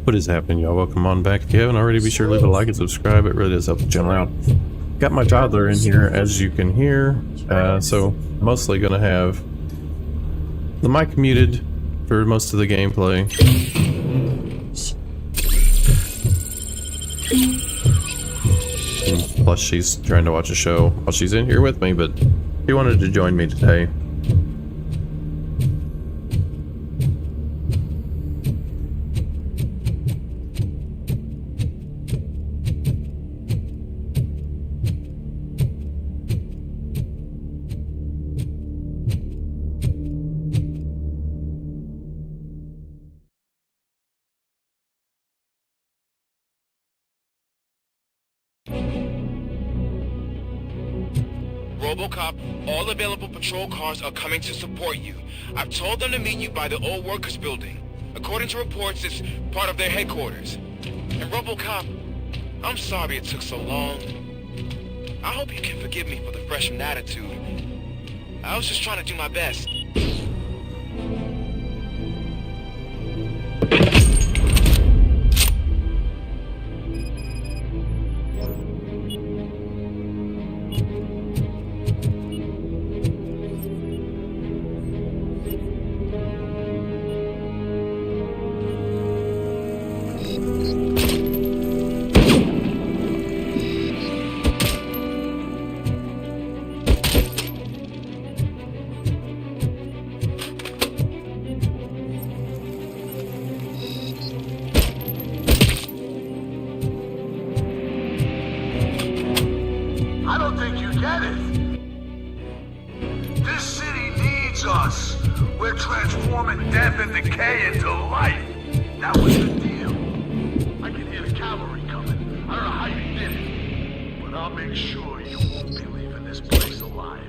What is happening, y'all? Welcome on back. If you haven't already, be sure to leave a like and subscribe. It really does help the channel out. Got my toddler in here, as you can hear, so mostly gonna have the mic muted for most of the gameplay. And plus, she's trying to watch a show while she's in here with me, but she wanted to join me today. RoboCop, all available patrol cars are coming to support you. I've told them to meet you by the old workers building. According to reports, it's part of their headquarters. And RoboCop, I'm sorry it took so long. I hope you can forgive me for the freshman attitude. I was just trying to do my best. I don't think you get it. This city needs us. We're transforming death and decay into life. That was the deal. I can hear the cavalry coming. I don't know how you did it, but I'll make sure you won't be leaving this place alive.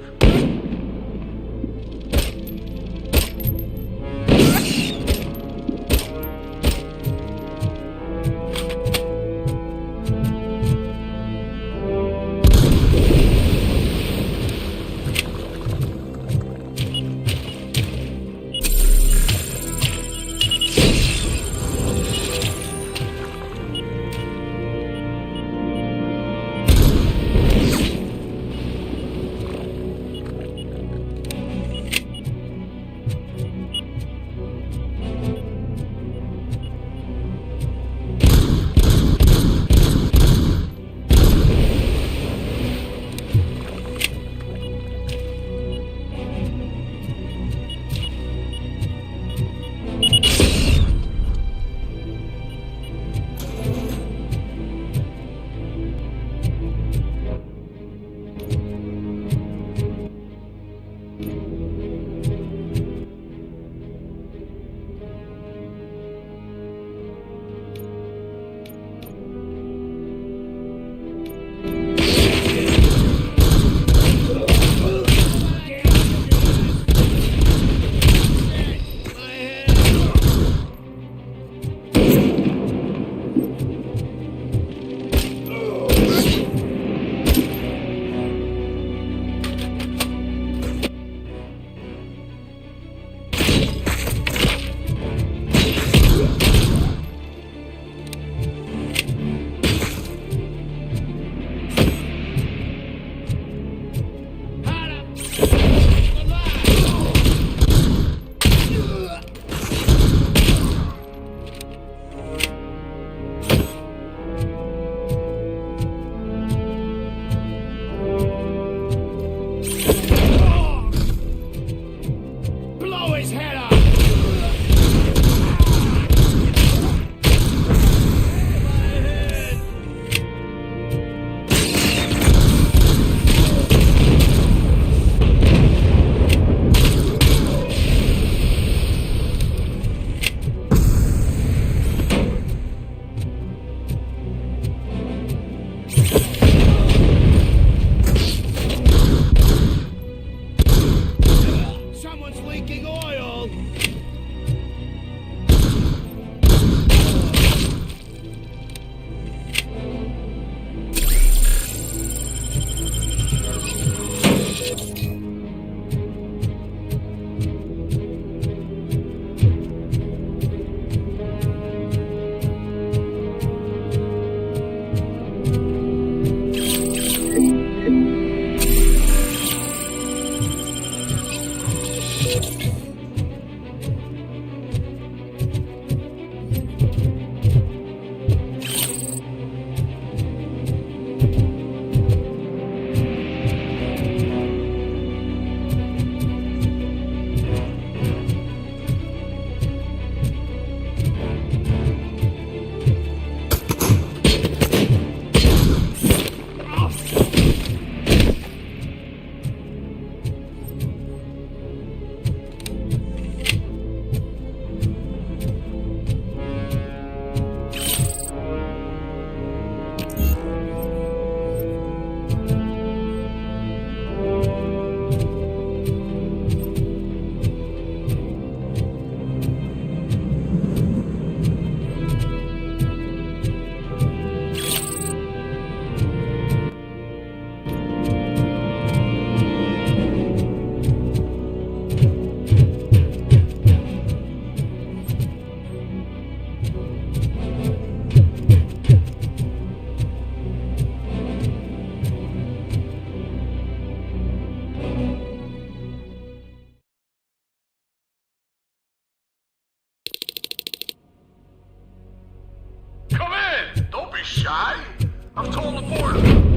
I'm told the border.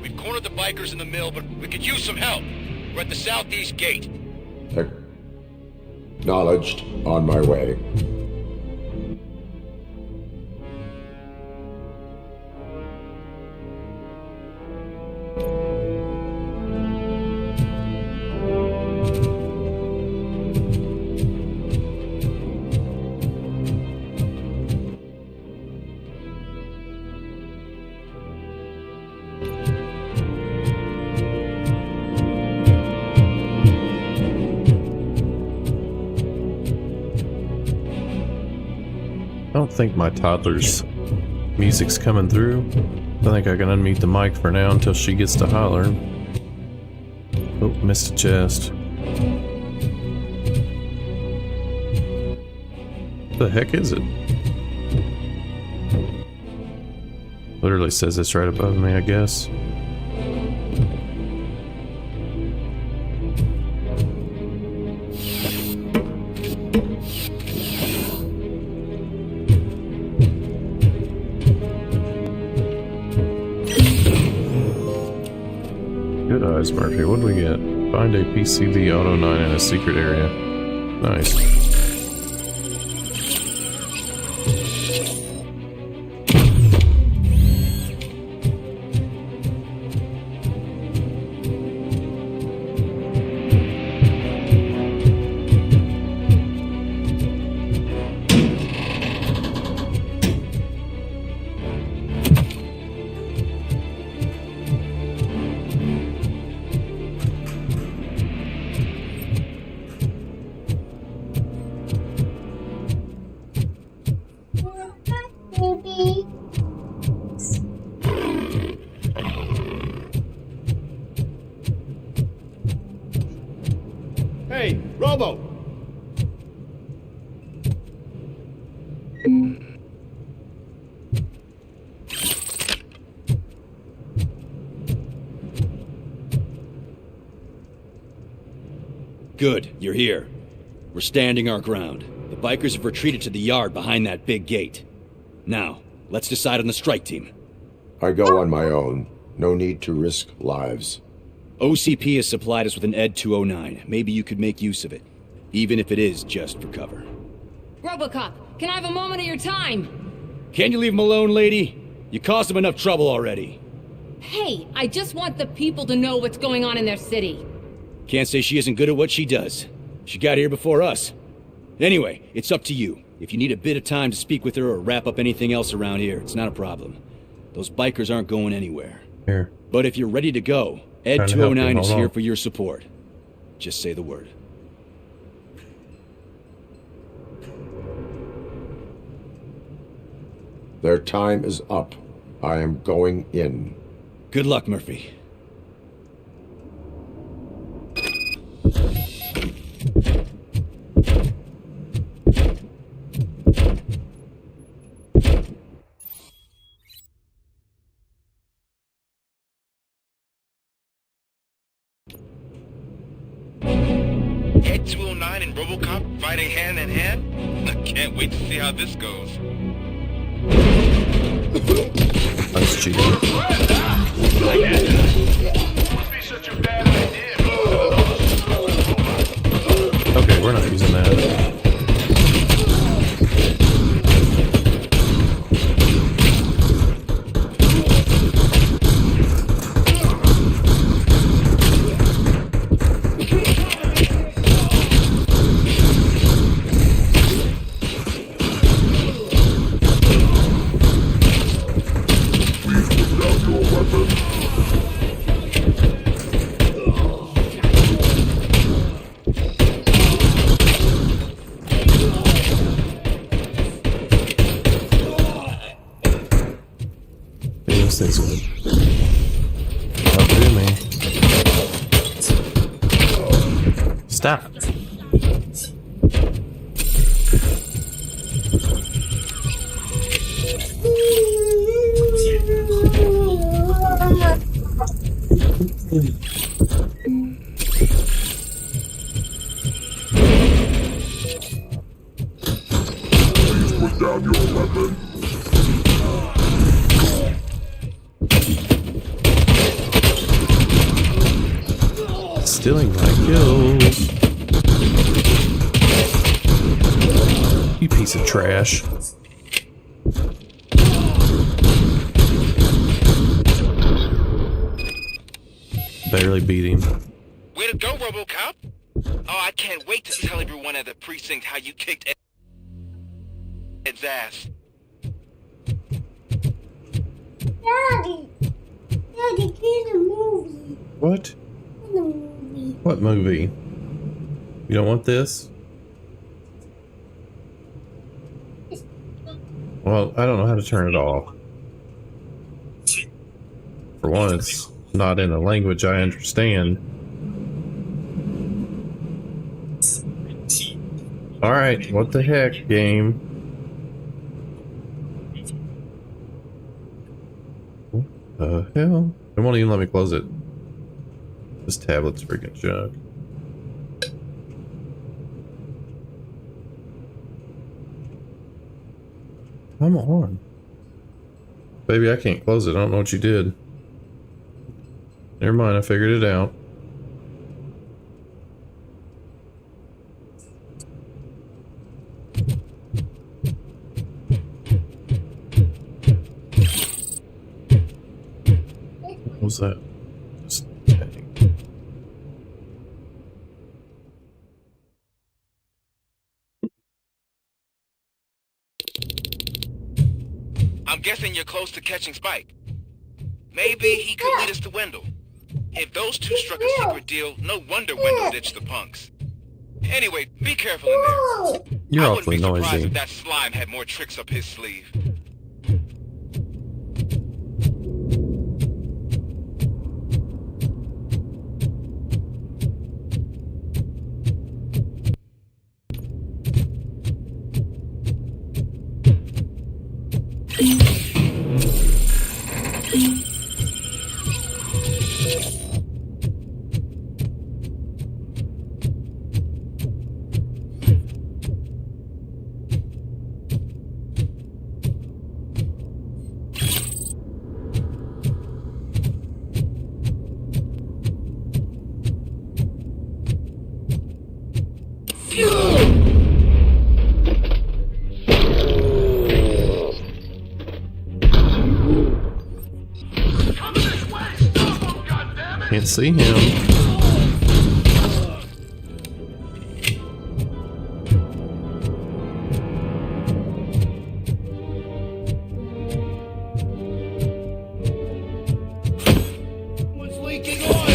We've cornered the bikers in the mill, but we could use some help. We're at the southeast gate. Acknowledged. On my way. I don't think my toddler's music's coming through. I think I can unmute the mic for now until she gets to holler. Oh, missed a chest. What the heck is it? Literally says it's right above me, I guess. Good eyes, Murphy. What do we get? Find a PCV Auto 9 in a secret area. Nice. Hey, Robo! Good, you're here. We're standing our ground. The bikers have retreated to the yard behind that big gate. Now, let's decide on the strike team. I go on my own. No need to risk lives. OCP has supplied us with an ED 209. Maybe you could make use of it, even if it is just for cover. RoboCop, can I have a moment of your time? Can you leave him alone, lady? You caused him enough trouble already. Hey, I just want the people to know what's going on in their city. Can't say she isn't good at what she does. She got here before us. Anyway, it's up to you. If you need a bit of time to speak with her or wrap up anything else around here, it's not a problem. Those bikers aren't going anywhere. Here. But if you're ready to go, Ed Trying to help you. 209 is Hold here on. for your support. Just say the word. Their time is up. I am going in. Good luck, Murphy. Ed 209 and RoboCop fighting hand in hand? I can't wait to see how this goes. That's cheating. Would be such a bad idea. Okay, we're not using that. this thing's gonna outdo me. Stop. Put down your weapon. Stealing my kills. You piece of trash. Barely beat him. Way to go, RoboCop! Oh, I can't wait to tell everyone at the precinct how you kicked Ed's ass. Daddy, get a movie. What? In the movie. What movie? You don't want this? Well, I don't know how to turn it off. For one, it's not in a language I understand. Alright, what the heck, game? What the hell? It won't even let me close it. This tablet's freaking junk. Come on. Baby, I can't close it. I don't know what you did. Never mind, I figured it out. What was that? I'm guessing you're close to catching Spike. Maybe he could lead us to Wendell. If those two struck a secret deal, no wonder Wendell ditched the punks. Anyway, be careful in there. You're I wouldn't awfully be surprised noisy. if that slime had more tricks up his sleeve. Can't see him. What's leaking oil?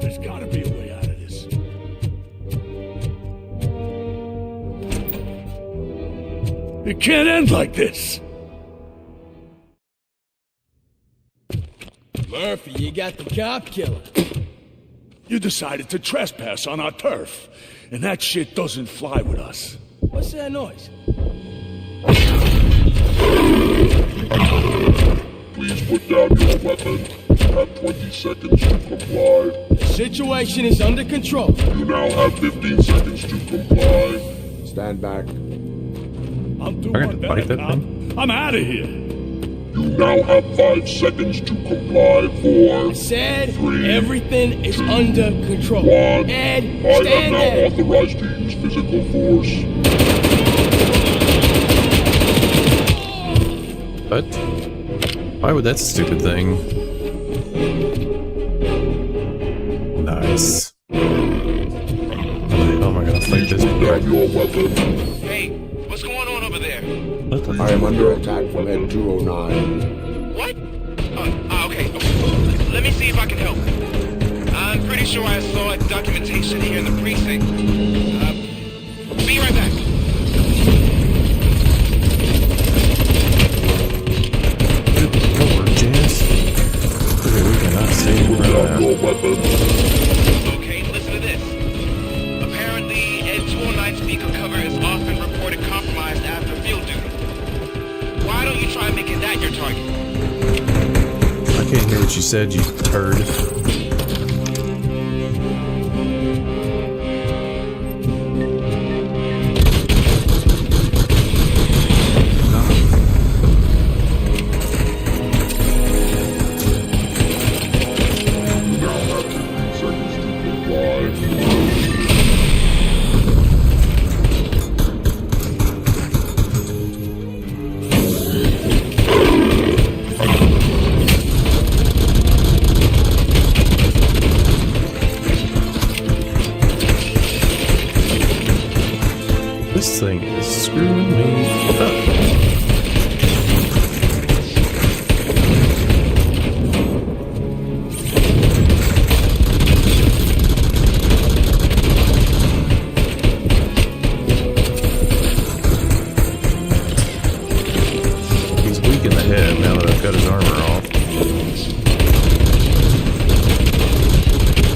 There's gotta be a way out of this. It can't end like this. Murphy, you got the cop killer. You decided to trespass on our turf, and that shit doesn't fly with us. What's that noise? Please put down your weapon. You have 20 seconds to comply. The situation is under control. You now have 15 seconds to comply. Stand back. I'll do I got my to better, fight that cop. thing? I'm out of here. You now have 5 seconds to comply. 4, Said 3, everything is under control. 1. Ed, I am stand now there. authorized to use physical force. What? Why would that stupid thing? Nice. How am I gonna fight this? Put down your weapon. Hey, what's going on over there? What the I am under attack from Ed 209. What? Okay. Let me see if I can help. I'm pretty sure I saw documentation here in the precinct. Be right back. Lord, Janice. Okay, we cannot see Put right down now. your weapon. Okay, listen to this. Apparently, Ed 209 speaker cover is often reported compromised after field duty. Why don't you try making that your target? I can't hear what you said, you turd. You now have 15 seconds to comply. This thing is screwing me up. He's weak in the head now that I've got his armor off.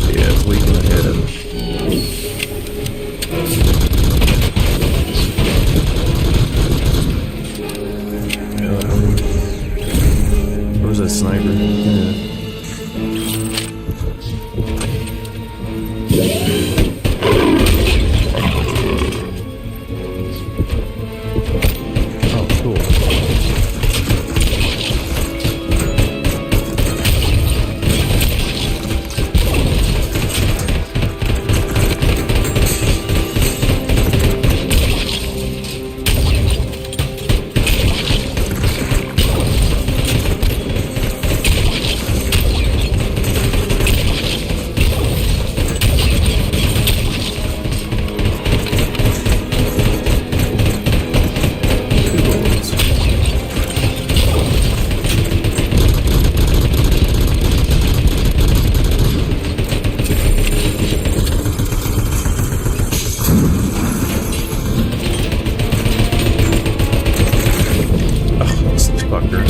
Yeah, it's weak in the head. Where's that sniper? Yeah. Oh, cool. This fucker.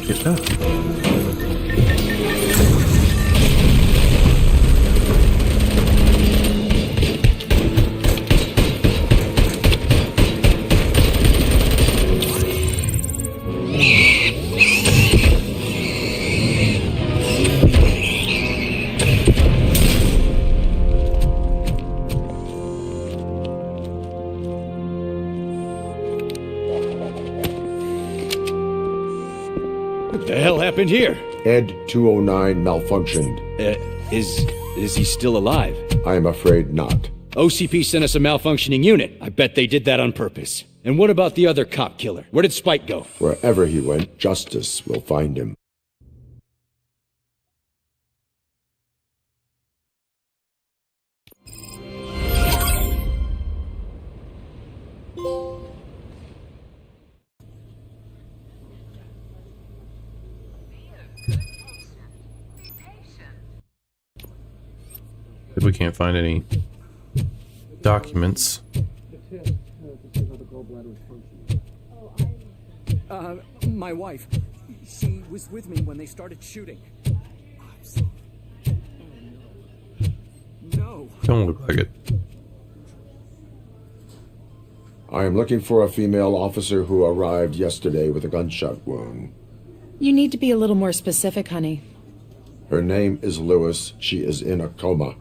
Get up. What the hell happened here? Ed 209 malfunctioned. Is he still alive? I am afraid not. OCP sent us a malfunctioning unit. I bet they did that on purpose. And what about the other cop killer? Where did Spike go? Wherever he went, justice will find him. can't find any documents. My wife. She was with me when they started shooting. No. Don't look like it. I am looking for a female officer who arrived yesterday with a gunshot wound. You need to be a little more specific, honey. Her name is Lewis. She is in a coma.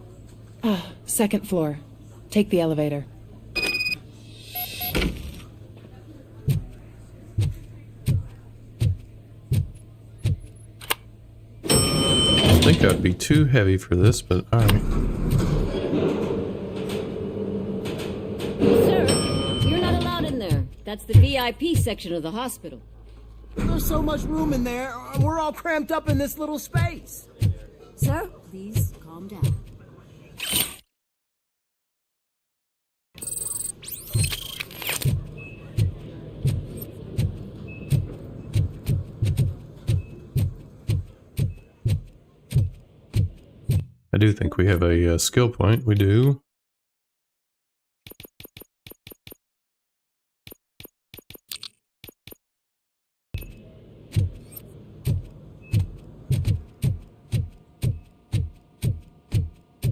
Ah, second floor. Take the elevator. I think I'd be too heavy for this, but alright. Sir, you're not allowed in there. That's the VIP section of the hospital. There's so much room in there. We're all cramped up in this little space. Sir, please calm down. I do think we have a skill point. We do.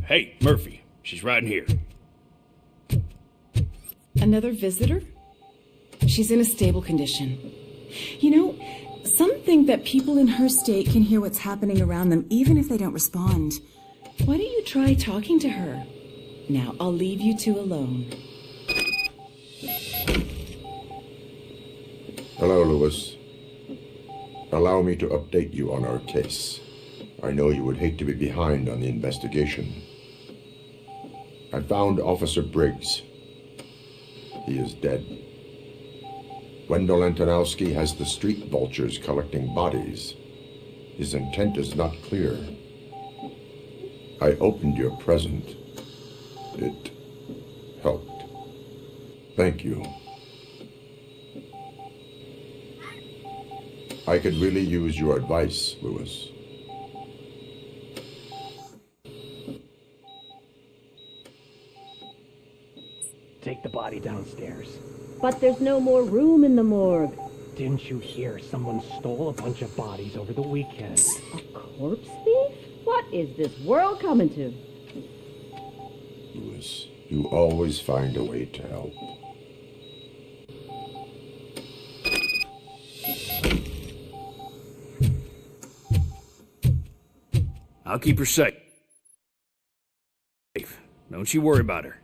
Hey, Murphy. She's right in here. Another visitor? She's in a stable condition. You know, some think that people in her state can hear what's happening around them even if they don't respond. Why don't you try talking to her? Now, I'll leave you two alone. Hello, Lewis. Allow me to update you on our case. I know you would hate to be behind on the investigation. I found Officer Briggs. He is dead. Wendell Antonowski has the street vultures collecting bodies. His intent is not clear. I opened your present. It helped. Thank you. I could really use your advice, Lewis. Take the body downstairs. But there's no more room in the morgue. Didn't you hear someone stole a bunch of bodies over the weekend? A corpse thief? What is this world coming to? Lewis, you always find a way to help. I'll keep her safe. Don't you worry about her.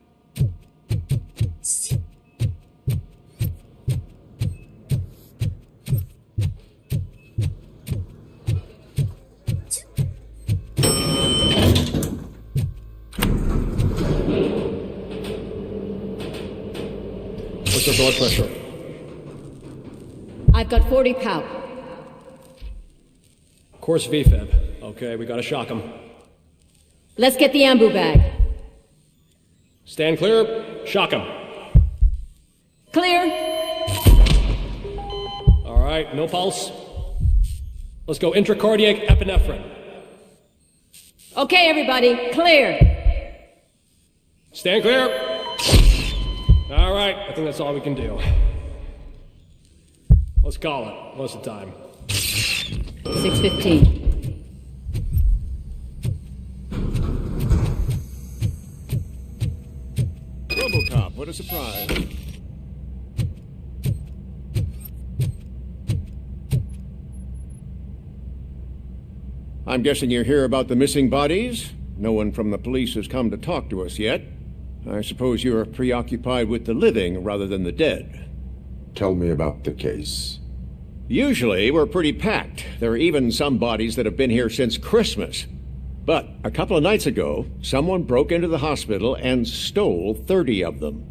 What's your blood pressure? I've got 40 pow. Course VFib. Okay, we gotta shock him. Let's get the ambu bag. Stand clear. Shock him. Clear. All right, no pulse. Let's go intracardiac epinephrine. Okay, everybody, clear. Stand clear. All right, I think that's all we can do. Let's call it. What's the time? 6:15. RoboCop, what a surprise. I'm guessing you're here about the missing bodies? No one from the police has come to talk to us yet. I suppose you're preoccupied with the living rather than the dead. Tell me about the case. Usually, we're pretty packed. There are even some bodies that have been here since Christmas. But a couple of nights ago, someone broke into the hospital and stole 30 of them.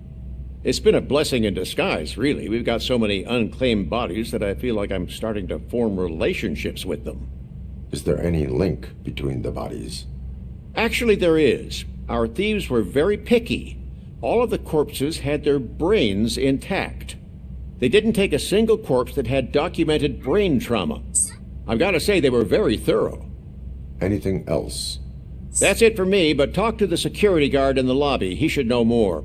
It's been a blessing in disguise, really. We've got so many unclaimed bodies that I feel like I'm starting to form relationships with them. Is there any link between the bodies? Actually, there is. Our thieves were very picky. All of the corpses had their brains intact. They didn't take a single corpse that had documented brain trauma. I've got to say, they were very thorough. Anything else? That's it for me, but talk to the security guard in the lobby. He should know more.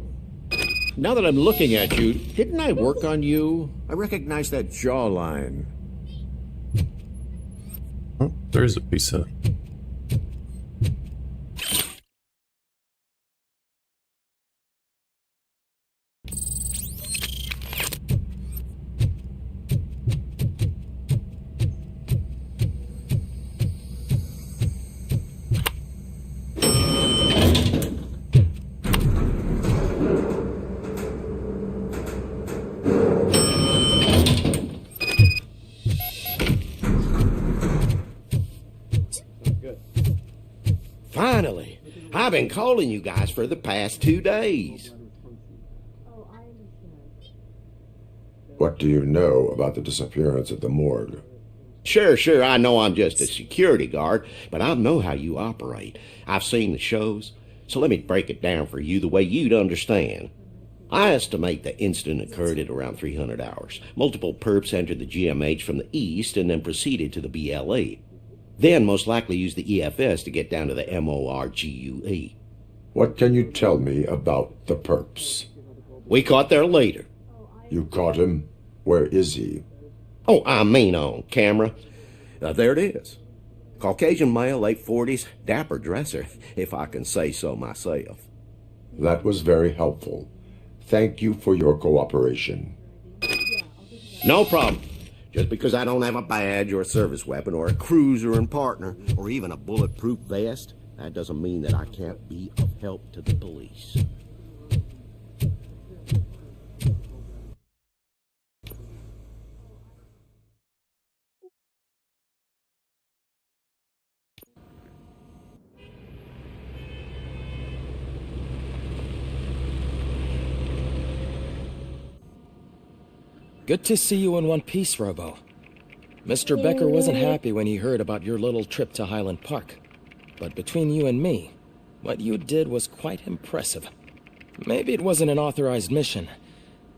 Now that I'm looking at you, didn't I work on you? I recognize that jawline. Oh, there's a piece of... Finally! I've been calling you guys for the past 2 days. What do you know about the disappearance at the morgue? Sure, I know I'm just a security guard, but I know how you operate. I've seen the shows, so let me break it down for you the way you'd understand. I estimate the incident occurred at around 300 hours. Multiple perps entered the GMH from the east and then proceeded to the BLE. Then most likely used the EFS to get down to the MORGUE. What can you tell me about the perps? We caught their leader. You caught him? Where is he? Oh, I mean on camera. There it is. Caucasian male, late 40s, dapper dresser, if I can say so myself. That was very helpful. Thank you for your cooperation. No problem. Just because I don't have a badge or a service weapon or a cruiser and partner or even a bulletproof vest, that doesn't mean that I can't be of help to the police. Good to see you in one piece, Robo. Mr. Becker wasn't happy when he heard about your little trip to Highland Park. But between you and me, what you did was quite impressive. Maybe it wasn't an authorized mission,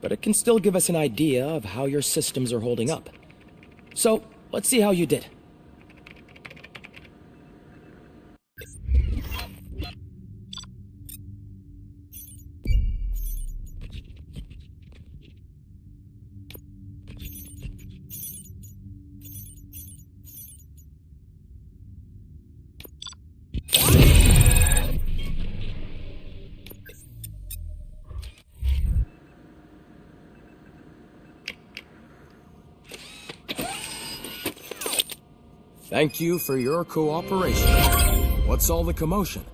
but it can still give us an idea of how your systems are holding up. So, let's see how you did. Thank you for your cooperation. What's all the commotion?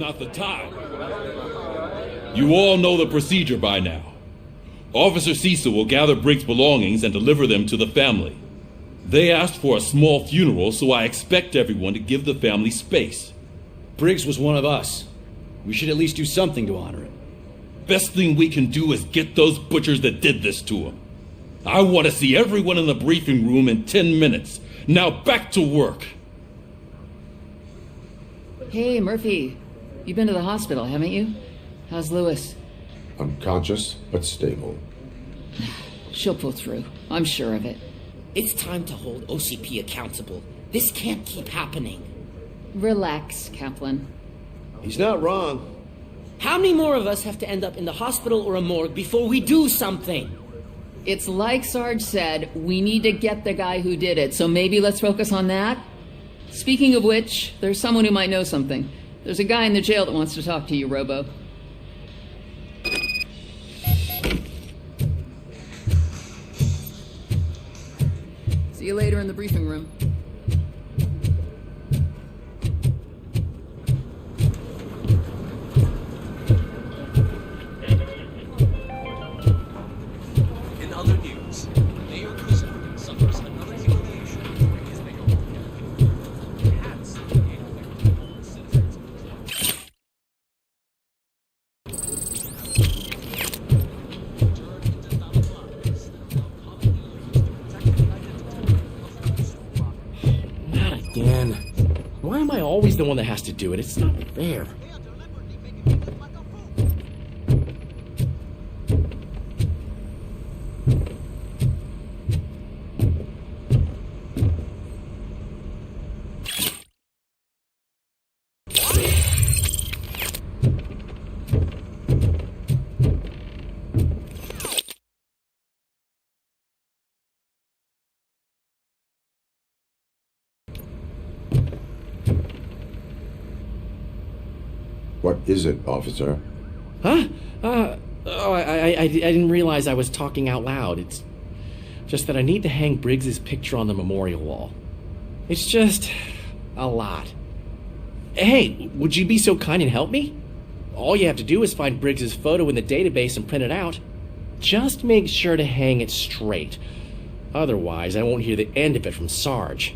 not the time. You all know the procedure by now. Officer Cecil will gather Briggs' belongings and deliver them to the family. They asked for a small funeral, so I expect everyone to give the family space. Briggs was one of us. We should at least do something to honor him. Best thing we can do is get those butchers that did this to him. I want to see everyone in the briefing room in 10 minutes. Now back to work. Hey, Murphy. You've been to the hospital, haven't you? How's Lewis? Unconscious, but stable. She'll pull through. I'm sure of it. It's time to hold OCP accountable. This can't keep happening. Relax, Kaplan. He's not wrong. How many more of us have to end up in the hospital or a morgue before we do something? It's like Sarge said, we need to get the guy who did it, so maybe let's focus on that? Speaking of which, there's someone who might know something. There's a guy in the jail that wants to talk to you, Robo. See you later in the briefing room. In other news, Mayor Kuzma suffers another humiliation during his mayoral hats. Not again. Why am I always the one that has to do it? It's not fair. What is it, officer? Huh? I didn't realize I was talking out loud. It's just that I need to hang Briggs's picture on the memorial wall. It's just a lot. Hey, would you be so kind and help me? All you have to do is find Briggs's photo in the database and print it out. Just make sure to hang it straight. Otherwise, I won't hear the end of it from Sarge.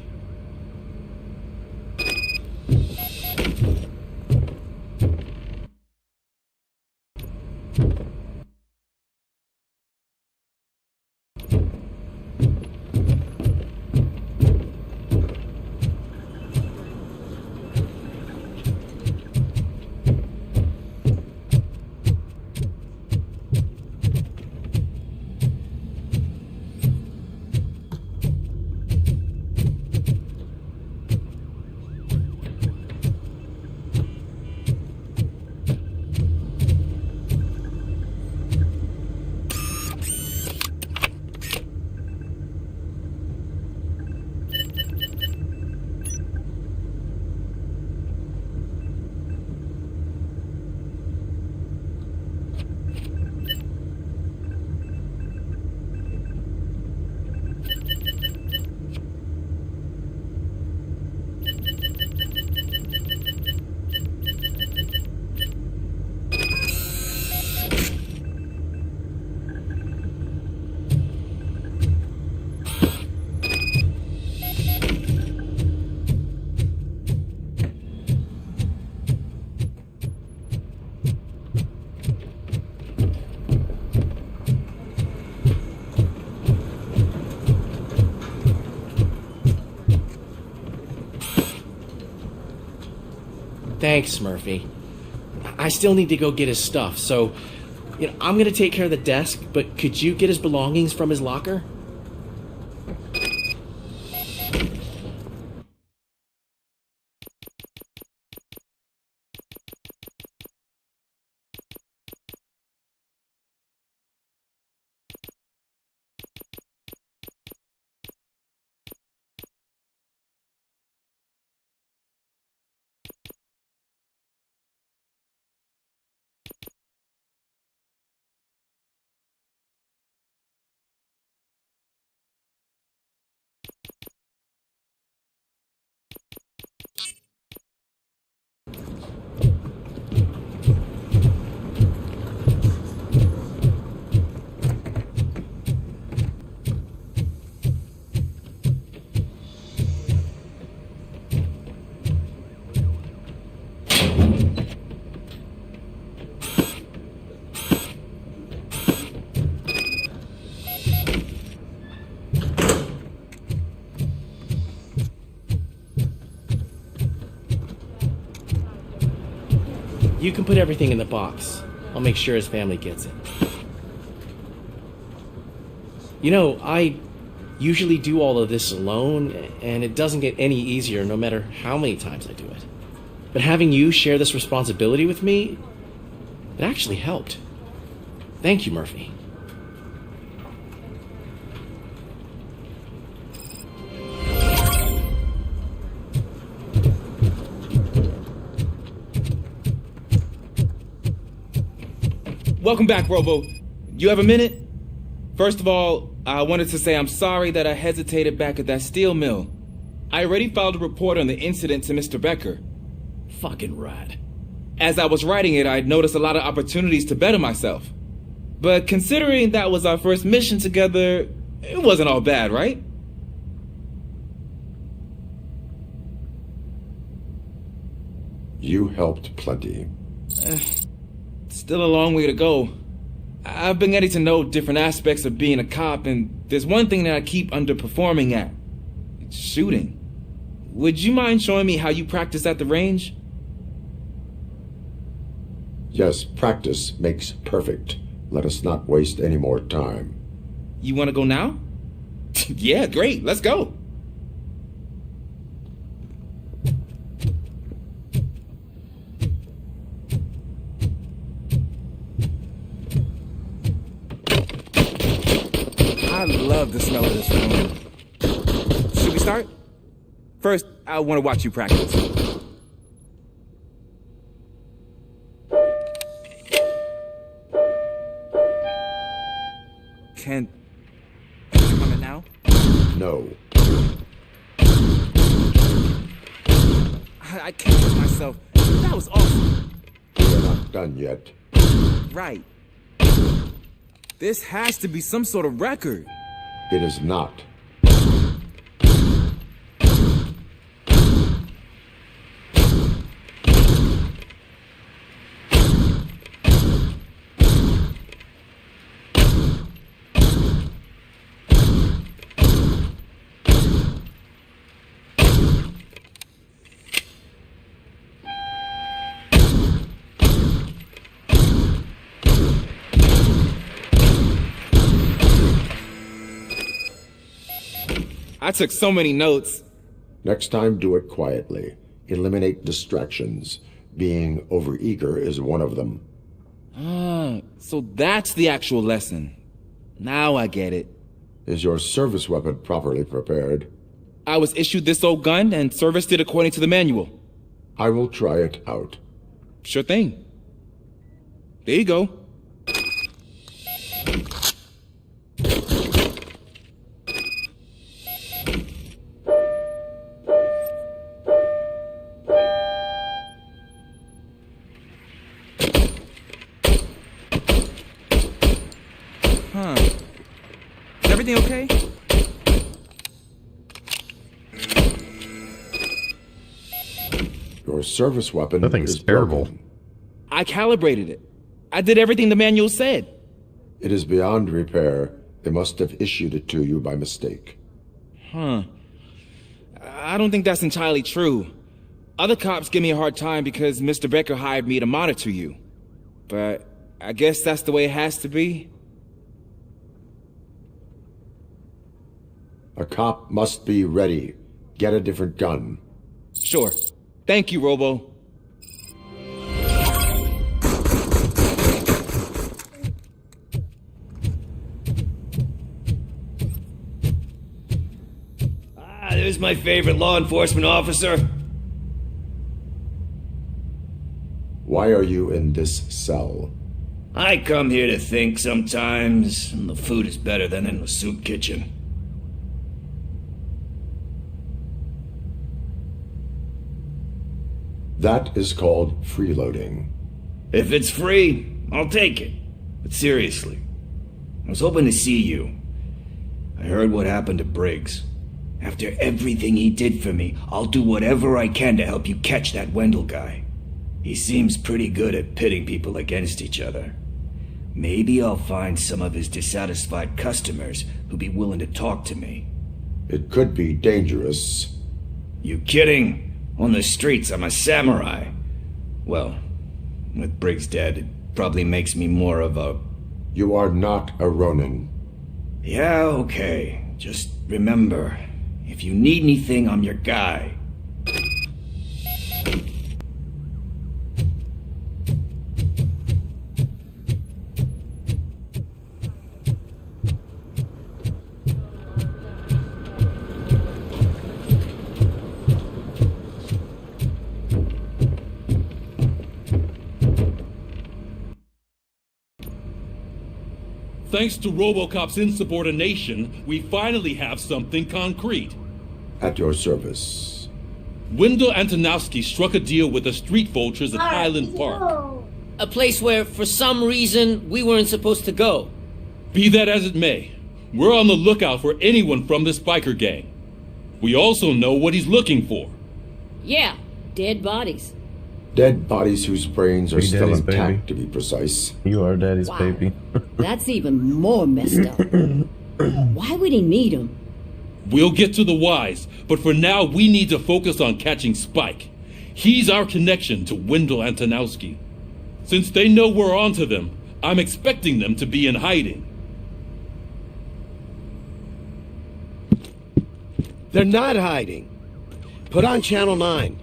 Thanks, Murphy. I still need to go get his stuff, so I'm gonna take care of the desk, but could you get his belongings from his locker? You can put everything in the box. I'll make sure his family gets it. You know, I usually do all of this alone, and it doesn't get any easier no matter how many times I do it. But having you share this responsibility with me, it actually helped. Thank you, Murphy. Welcome back, Robo. You have a minute? First of all, I wanted to say I'm sorry that I hesitated back at that steel mill. I already filed a report on the incident to Mr. Becker. Fucking rad. As I was writing it, I'd noticed a lot of opportunities to better myself. But considering that was our first mission together, it wasn't all bad, right? You helped plenty. Still a long way to go. I've been getting to know different aspects of being a cop, and there's one thing that I keep underperforming at. It's shooting. Would you mind showing me how you practice at the range? Yes, practice makes perfect. Let us not waste any more time. You want to go now? Yeah, great. Let's go. I love the smell of this room. Should we start? First, I want to watch you practice. Can you come in now? No. I can't trust myself. That was awesome. We're not done yet. Right. This has to be some sort of record. It is not. I took so many notes. Next time, do it quietly. Eliminate distractions. Being overeager is one of them. Ah, so that's the actual lesson. Now I get it. Is your service weapon properly prepared? I was issued this old gun and serviced it according to the manual. I will try it out. Sure thing. There you go. Is everything okay? Your service weapon That thing's is terrible. broken. I calibrated it. I did everything the manual said. It is beyond repair. They must have issued it to you by mistake. Huh. I don't think that's entirely true. Other cops give me a hard time because Mr. Becker hired me to monitor you. But I guess that's the way it has to be. A cop must be ready. Get a different gun. Sure. Thank you, Robo. There's my favorite law enforcement officer. Why are you in this cell? I come here to think sometimes, and the food is better than in the soup kitchen. That is called freeloading. If it's free, I'll take it. But seriously, I was hoping to see you. I heard what happened to Briggs. After everything he did for me, I'll do whatever I can to help you catch that Wendell guy. He seems pretty good at pitting people against each other. Maybe I'll find some of his dissatisfied customers who'll be willing to talk to me. It could be dangerous. You kidding? On the streets, I'm a samurai. Well, With Briggs dead, it probably makes me more of a... You are not a Ronin. Yeah, okay. Just remember, if you need anything, I'm your guy. Thanks to RoboCop's insubordination, we finally have something concrete. At your service. Wendell Antonowski struck a deal with the street vultures at Highland Park. A place where, for some reason, we weren't supposed to go. Be that as it may, we're on the lookout for anyone from this biker gang. We also know what he's looking for. Yeah, dead bodies. Dead bodies whose brains are Be still daddy's intact, baby. to be precise. You are daddy's Wow. baby. That's even more messed up. Why would he need them? We'll get to the whys, but for now we need to focus on catching Spike. He's our connection to Wendell Antonowski. Since they know we're onto them, I'm expecting them to be in hiding. They're not hiding. Put on Channel 9.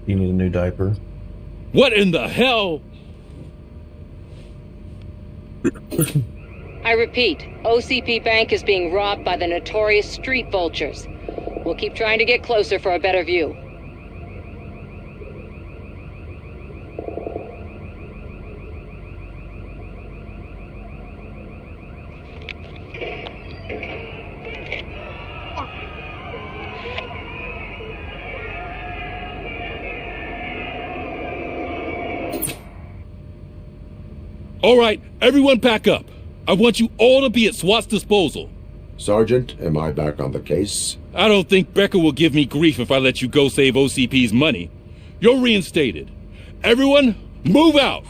You need a new diaper. What in the hell? I repeat, OCP Bank is being robbed by the notorious street vultures. We'll keep trying to get closer for a better view. All right, everyone pack up. I want you all to be at SWAT's disposal. Sergeant, am I back on the case? I don't think Becker will give me grief if I let you go save OCP's money. You're reinstated. Everyone, move out!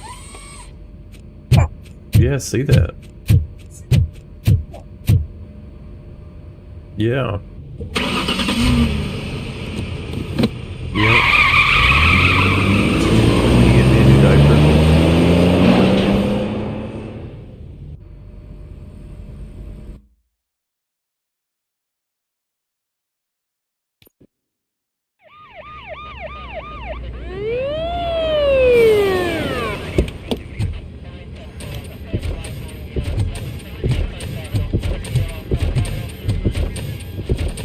Yeah, see that. Yeah. Yep. Get me a new diaper.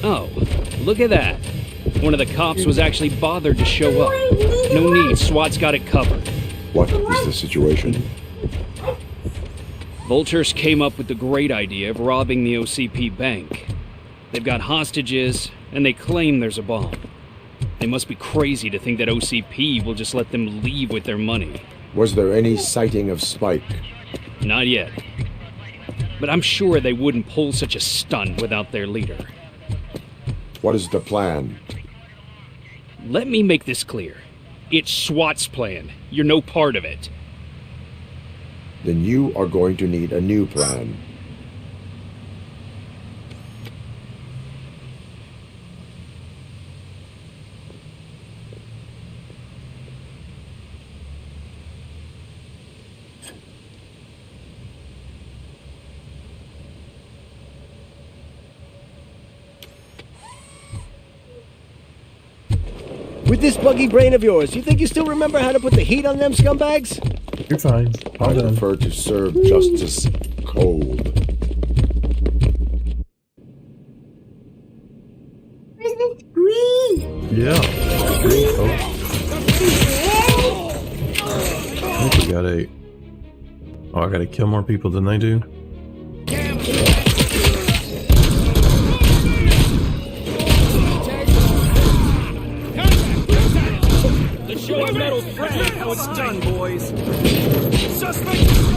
Oh, look at that. One of the cops was actually bothered to show up. No need, SWAT's got it covered. What is the situation? Vultures came up with the great idea of robbing the OCP bank. They've got hostages, and they claim there's a bomb. They must be crazy to think that OCP will just let them leave with their money. Was there any sighting of Spike? Not yet. But I'm sure they wouldn't pull such a stunt without their leader. What is the plan? Let me make this clear. It's SWAT's plan. You're no part of it. Then you are going to need a new plan. With this buggy brain of yours, you think you still remember how to put the heat on them scumbags? You're fine. I prefer to serve justice cold. Where's the green? Yeah. Oh. I think we got 8. Oh, I gotta kill more people than they do. Show a metal frame how it's done, boys. Suspect!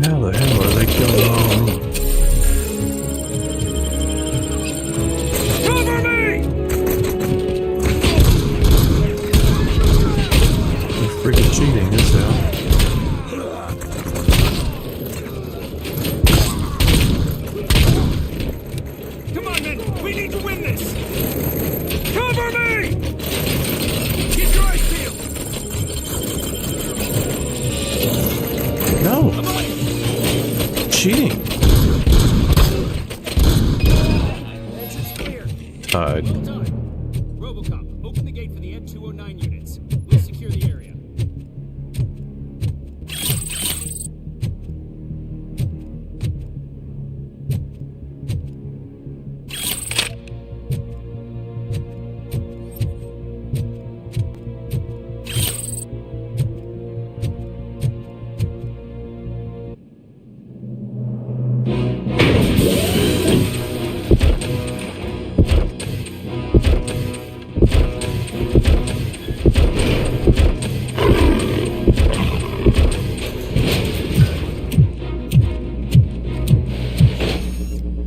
How the hell are they killing all me? Cover me! cheating? Tied. RoboCop, open the gate for the N209 units. We'll secure the area.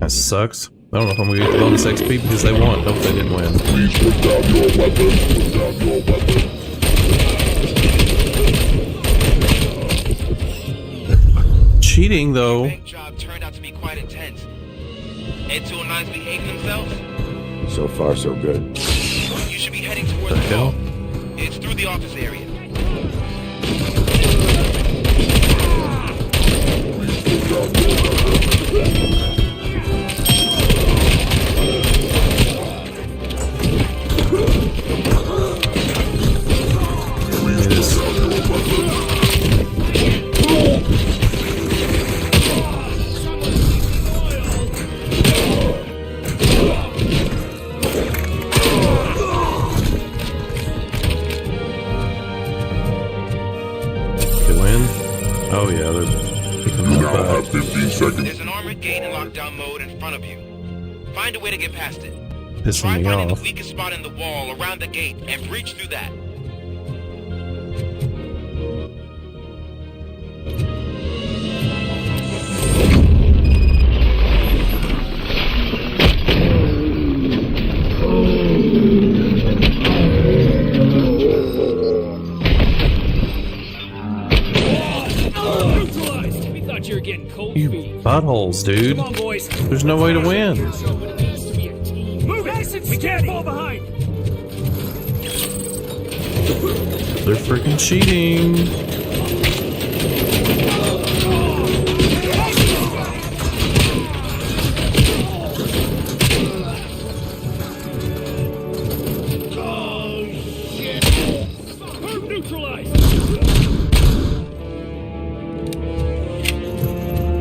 That sucks. I don't know if I'm gonna get the bonus XP because they won. Hope they didn't win. Please put down your weapon. Put down your weapon. Cheating though. Bank job turned out to be quite intense. N209's behaving themselves? So far, so good. You should be heading towards the hell? vault. It's through the office area. It is. They win? Oh yeah, they're picking You them now have up. 15 seconds. There's an armored gate in lockdown mode in front of you. Find a way to get past it. Pissing Try me finding off. the weakest spot in the wall around the gate and breach through that. Neutralized! We thought you were getting cold You feet. buttholes, dude. Come on, boys. There's no way to win. Move it! We can't fall behind! They're freaking cheating. Move neutralized!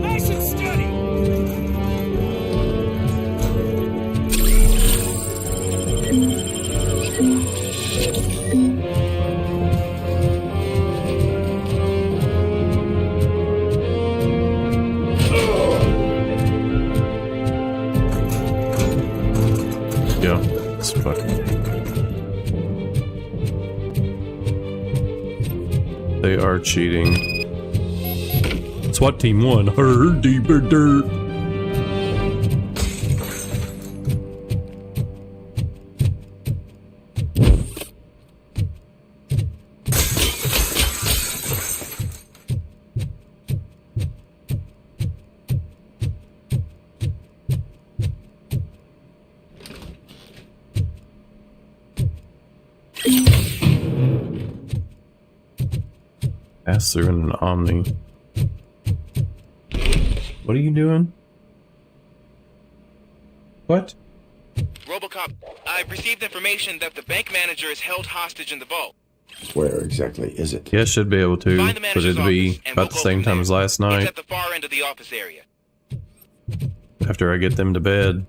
Nice and steady! Yeah, it's fucking. They are cheating. SWAT team won. Her deeper dirt. Pass through in an Omni. What are you doing? What? RoboCop, I've received information that the bank manager is held hostage in the vault. Where exactly is it? Yeah, should be able to, Find the but manager's it'll be office, and about we'll the go same from time there. as last It's night at the far end of the office area. after I get them to bed.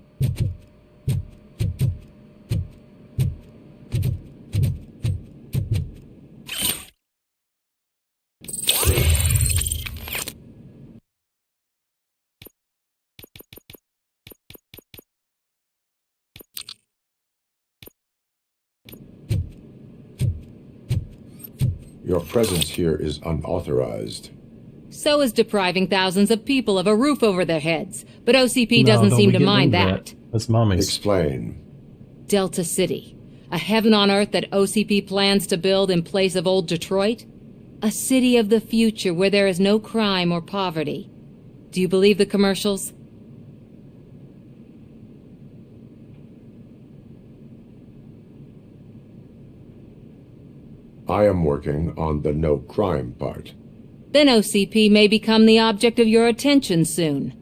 Your presence here is unauthorized. So is depriving thousands of people of a roof over their heads. But OCP doesn't seem to mind that. That's Mommy's. Explain. Delta City. A heaven on earth that OCP plans to build in place of old Detroit? A city of the future where there is no crime or poverty. Do you believe the commercials? I am working on the no crime part. Then OCP may become the object of your attention soon.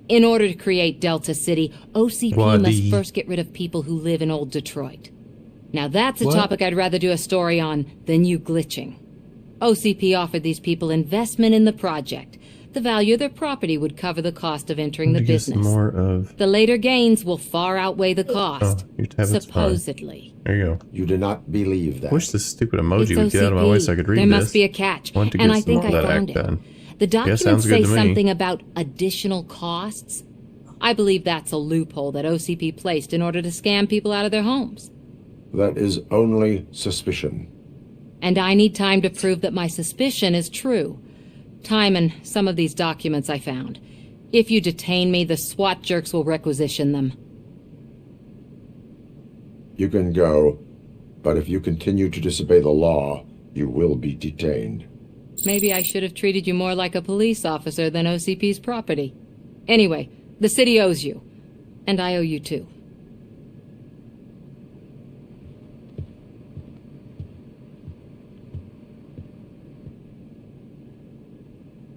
In order to create Delta City, OCP must first get rid of people who live in old Detroit. Now that's a topic I'd rather do a story on than you glitching. OCP offered these people investment in the project. The value of their property would cover the cost of entering the business. More of... The later gains will far outweigh the cost, supposedly. There you go. You do not believe that. Wish this stupid emoji would get out of my way so I could read there this. must be a catch, Want to and get I think some I of that found act it. done. The documents sounds good say to me. something about additional costs. I believe that's a loophole that OCP placed in order to scam people out of their homes. That is only suspicion. And I need time to prove that my suspicion is true. Time and some of these documents I found. If you detain me, the SWAT jerks will requisition them. You can go, but if you continue to disobey the law, you will be detained. Maybe I should have treated you more like a police officer than OCP's property. Anyway, the city owes you. And I owe you too.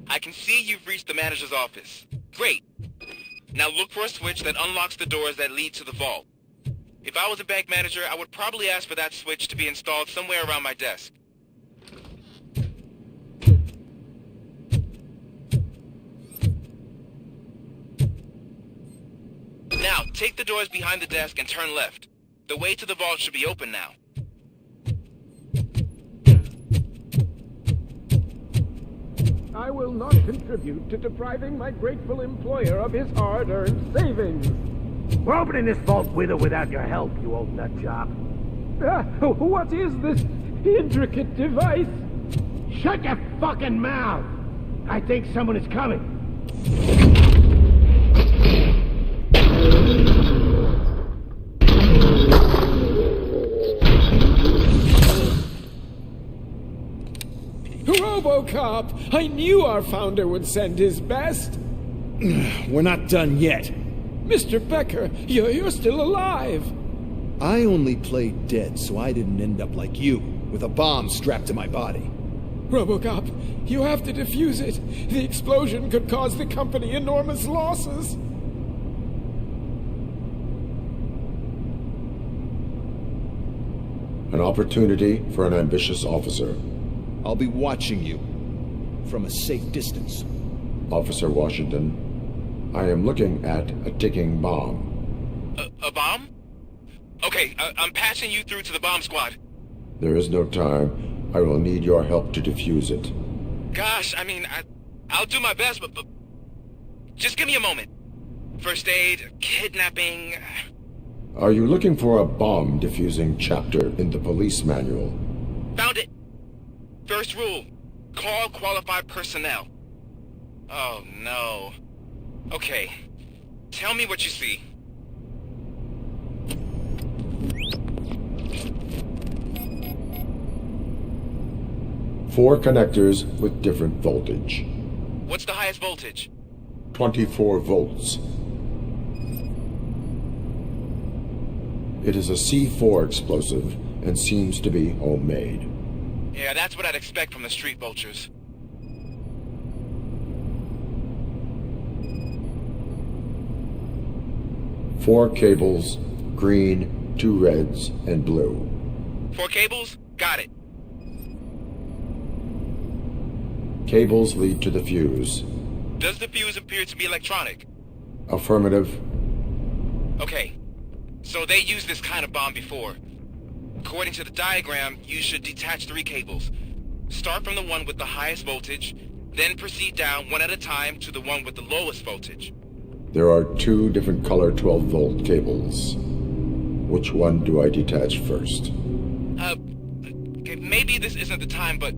I can see you've reached the manager's office. Great. Now look for a switch that unlocks the doors that lead to the vault. If I was a bank manager, I would probably ask for that switch to be installed somewhere around my desk. Now, take the doors behind the desk and turn left. The way to the vault should be open now. I will not contribute to depriving my grateful employer of his hard-earned savings. We're opening this vault with or without your help, you old nut job. What is this intricate device? Shut your fucking mouth! I think someone is coming. RoboCop! I knew our founder would send his best! We're not done yet. Mr. Becker, you're still alive! I only played dead so I didn't end up like you, with a bomb strapped to my body. RoboCop, you have to defuse it. The explosion could cause the company enormous losses. An opportunity for an ambitious officer. I'll be watching you from a safe distance. Officer Washington, I am looking at a ticking bomb. A bomb? Okay, I'm passing you through to the bomb squad. There is no time. I will need your help to defuse it. Gosh, I mean, I'll do my best, but just give me a moment. First aid, kidnapping... Are you looking for a bomb defusing chapter in the police manual? Found it! First rule, call qualified personnel. Oh no. Okay, tell me what you see. Four connectors with different voltage. What's the highest voltage? 24 volts. It is a C4 explosive and seems to be homemade. Yeah, that's what I'd expect from the street vultures. Four cables, green, 2 reds, and blue. 4 cables? Got it. Cables lead to the fuse. Does the fuse appear to be electronic? Affirmative. Okay, so they used this kind of bomb before. According to the diagram, you should detach 3 cables. Start from the one with the highest voltage, then proceed down one at a time to the one with the lowest voltage. There are 2 different color 12-volt cables. Which one do I detach first? Okay, maybe this isn't the time, but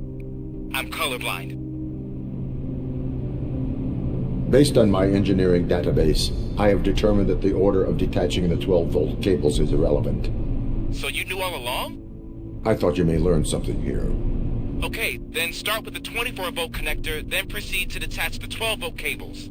I'm colorblind. Based on my engineering database, I have determined that the order of detaching the 12-volt cables is irrelevant. So you knew all along? I thought you may learn something here. Okay, then start with the 24-volt connector, then proceed to detach the 12-volt cables.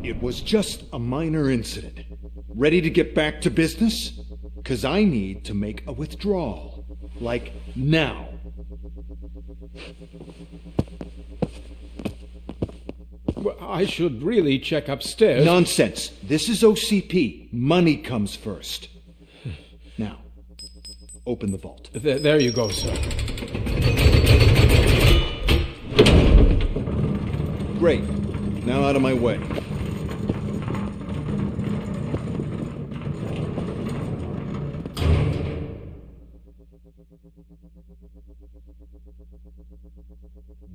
It was just a minor incident. Ready to get back to business? 'Cause I need to make a withdrawal. Like, now. Well, I should really check upstairs. Nonsense. This is OCP. Money comes first. Now, open the vault. There you go, sir. Great. Now out of my way.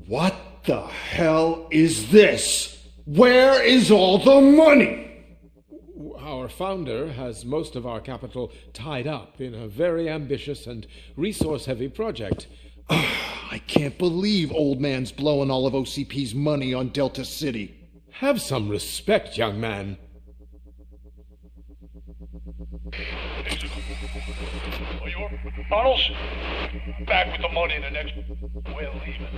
What the hell is this? Where is all the money? Our founder has most of our capital tied up in a very ambitious and resource-heavy project. I can't believe old man's blowing all of OCP's money on Delta City. Have some respect, young man. Tunnels? Back with the money in the next... We're leaving.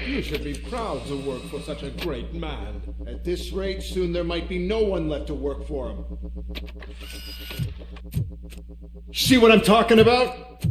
You should be proud to work for such a great man. At this rate, soon there might be no one left to work for him. See what I'm talking about?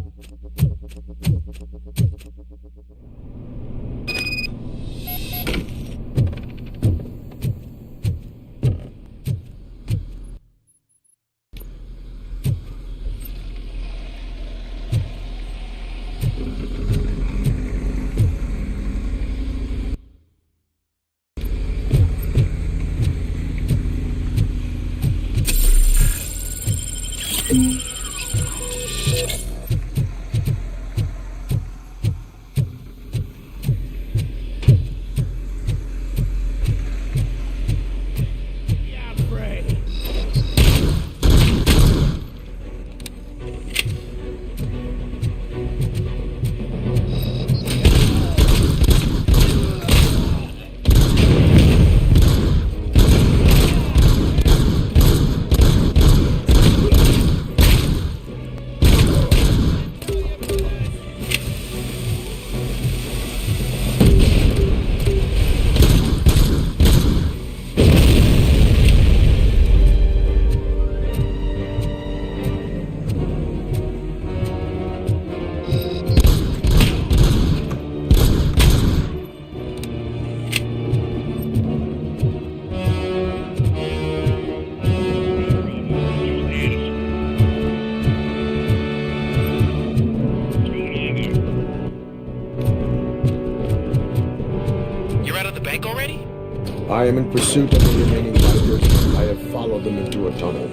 I am in pursuit of the remaining bikers. I have followed them into a tunnel.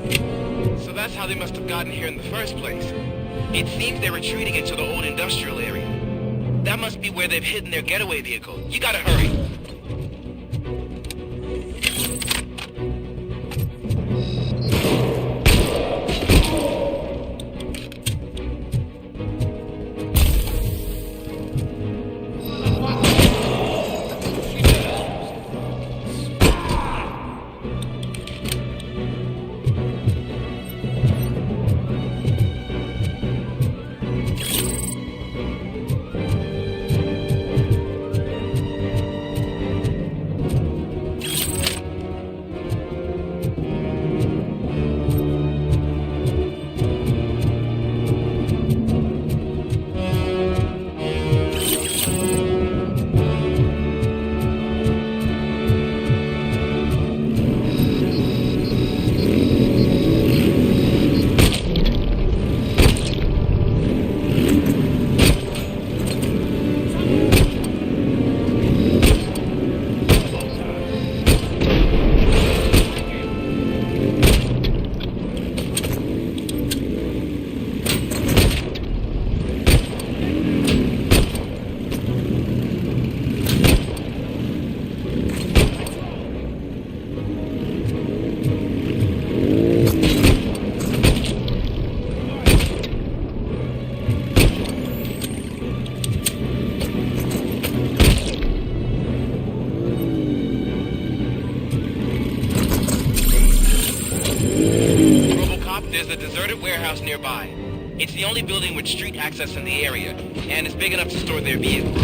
So that's how they must have gotten here in the first place. It seems they're retreating into the old industrial area. That must be where they've hidden their getaway vehicle. You gotta hurry. There's a deserted warehouse nearby. It's the only building with street access in the area, and it's big enough to store their vehicles.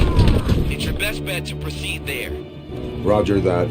It's your best bet to proceed there. Roger that.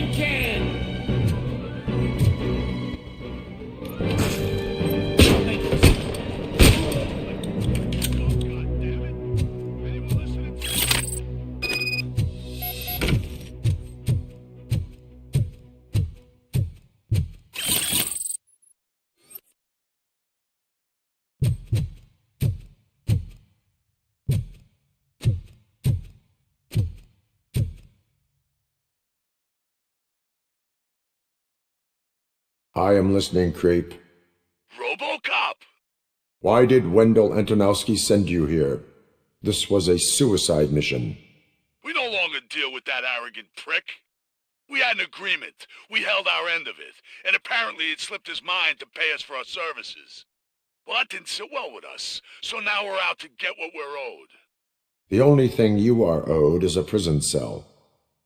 tin can! I am listening, Creep. RoboCop! Why did Wendell Antonowski send you here? This was a suicide mission. We no longer deal with that arrogant prick. We had an agreement. We held our end of it, and apparently it slipped his mind to pay us for our services. Well, that didn't sit well with us, so now we're out to get what we're owed. The only thing you are owed is a prison cell.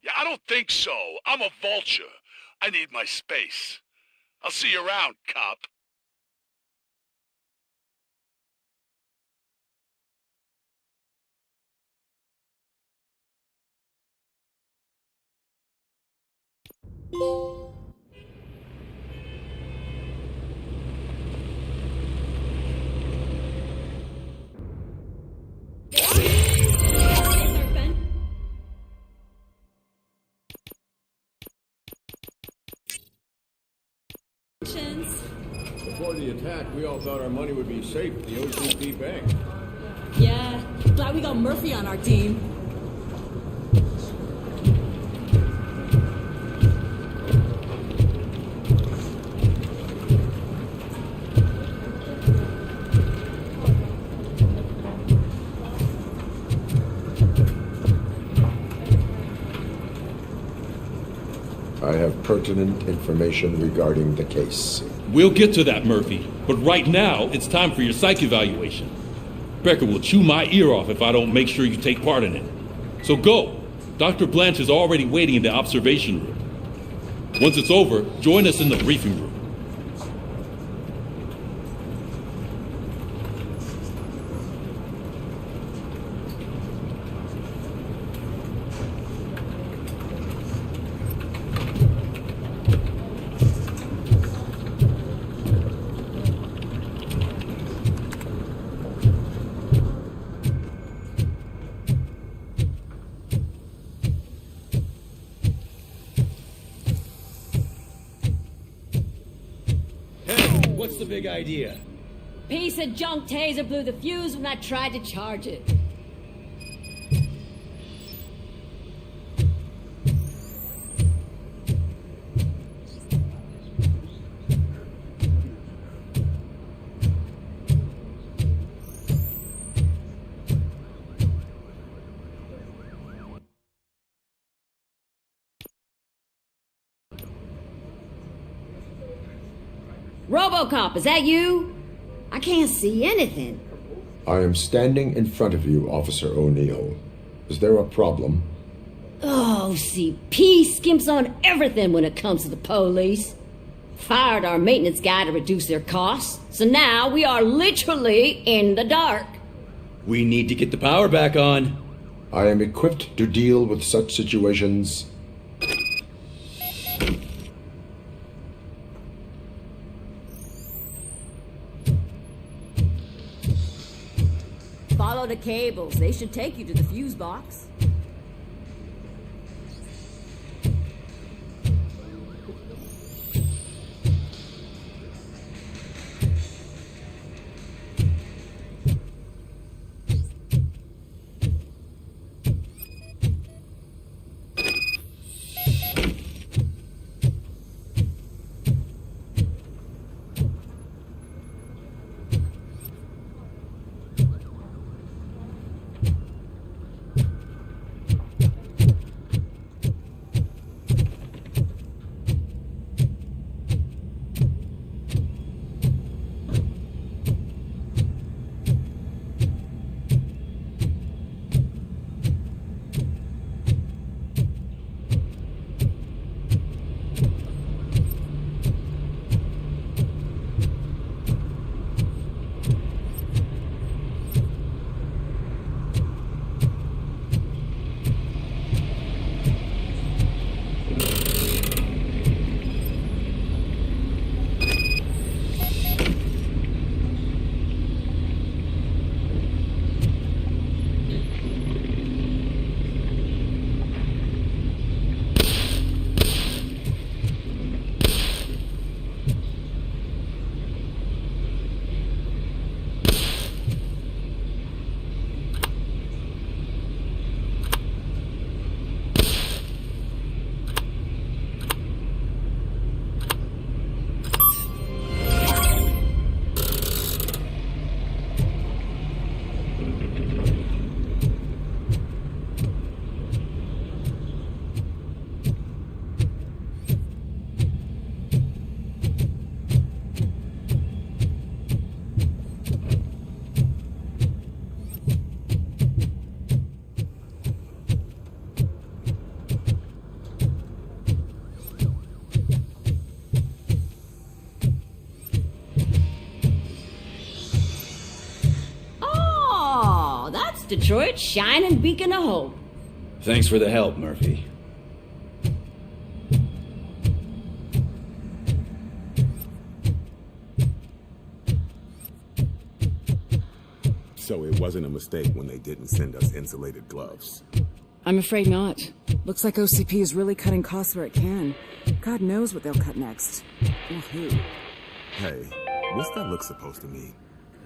Yeah, I don't think so. I'm a vulture. I need my space. I'll see you around, cop. Before the attack, we all thought our money would be safe at the OCP bank. Yeah, glad we got Murphy on our team. I have pertinent information regarding the case. We'll get to that, Murphy. But right now, it's time for your psych evaluation. Becker will chew my ear off if I don't make sure you take part in it. So go. Dr. Blanche is already waiting in the observation room. Once it's over, join us in the briefing room. What's the big idea? Piece of junk taser blew the fuse when I tried to charge it. RoboCop, is that you? I can't see anything. I am standing in front of you, Officer O'Neill. Is there a problem? Oh, CP skimps on everything when it comes to the police. Fired our maintenance guy to reduce their costs, so now we are literally in the dark. We need to get the power back on. I am equipped to deal with such situations. Follow the cables. They should take you to the fuse box. Detroit's shining beacon of hope. Thanks for the help, Murphy. So it wasn't a mistake when they didn't send us insulated gloves. I'm afraid not. Looks like OCP is really cutting costs where it can. God knows what they'll cut next. Or who. Hey, what's that look supposed to mean?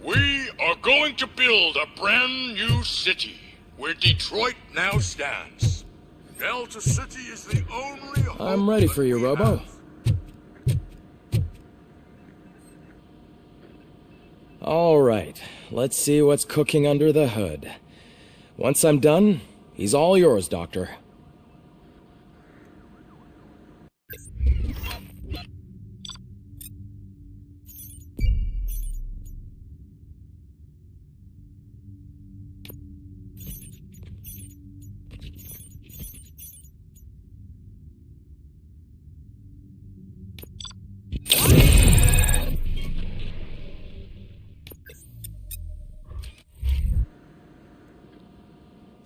We are going to build a brand new city where Detroit now stands. Delta City is the only hope. I'm ready for you, Robo. All right, let's see what's cooking under the hood. Once I'm done, he's all yours, Doctor.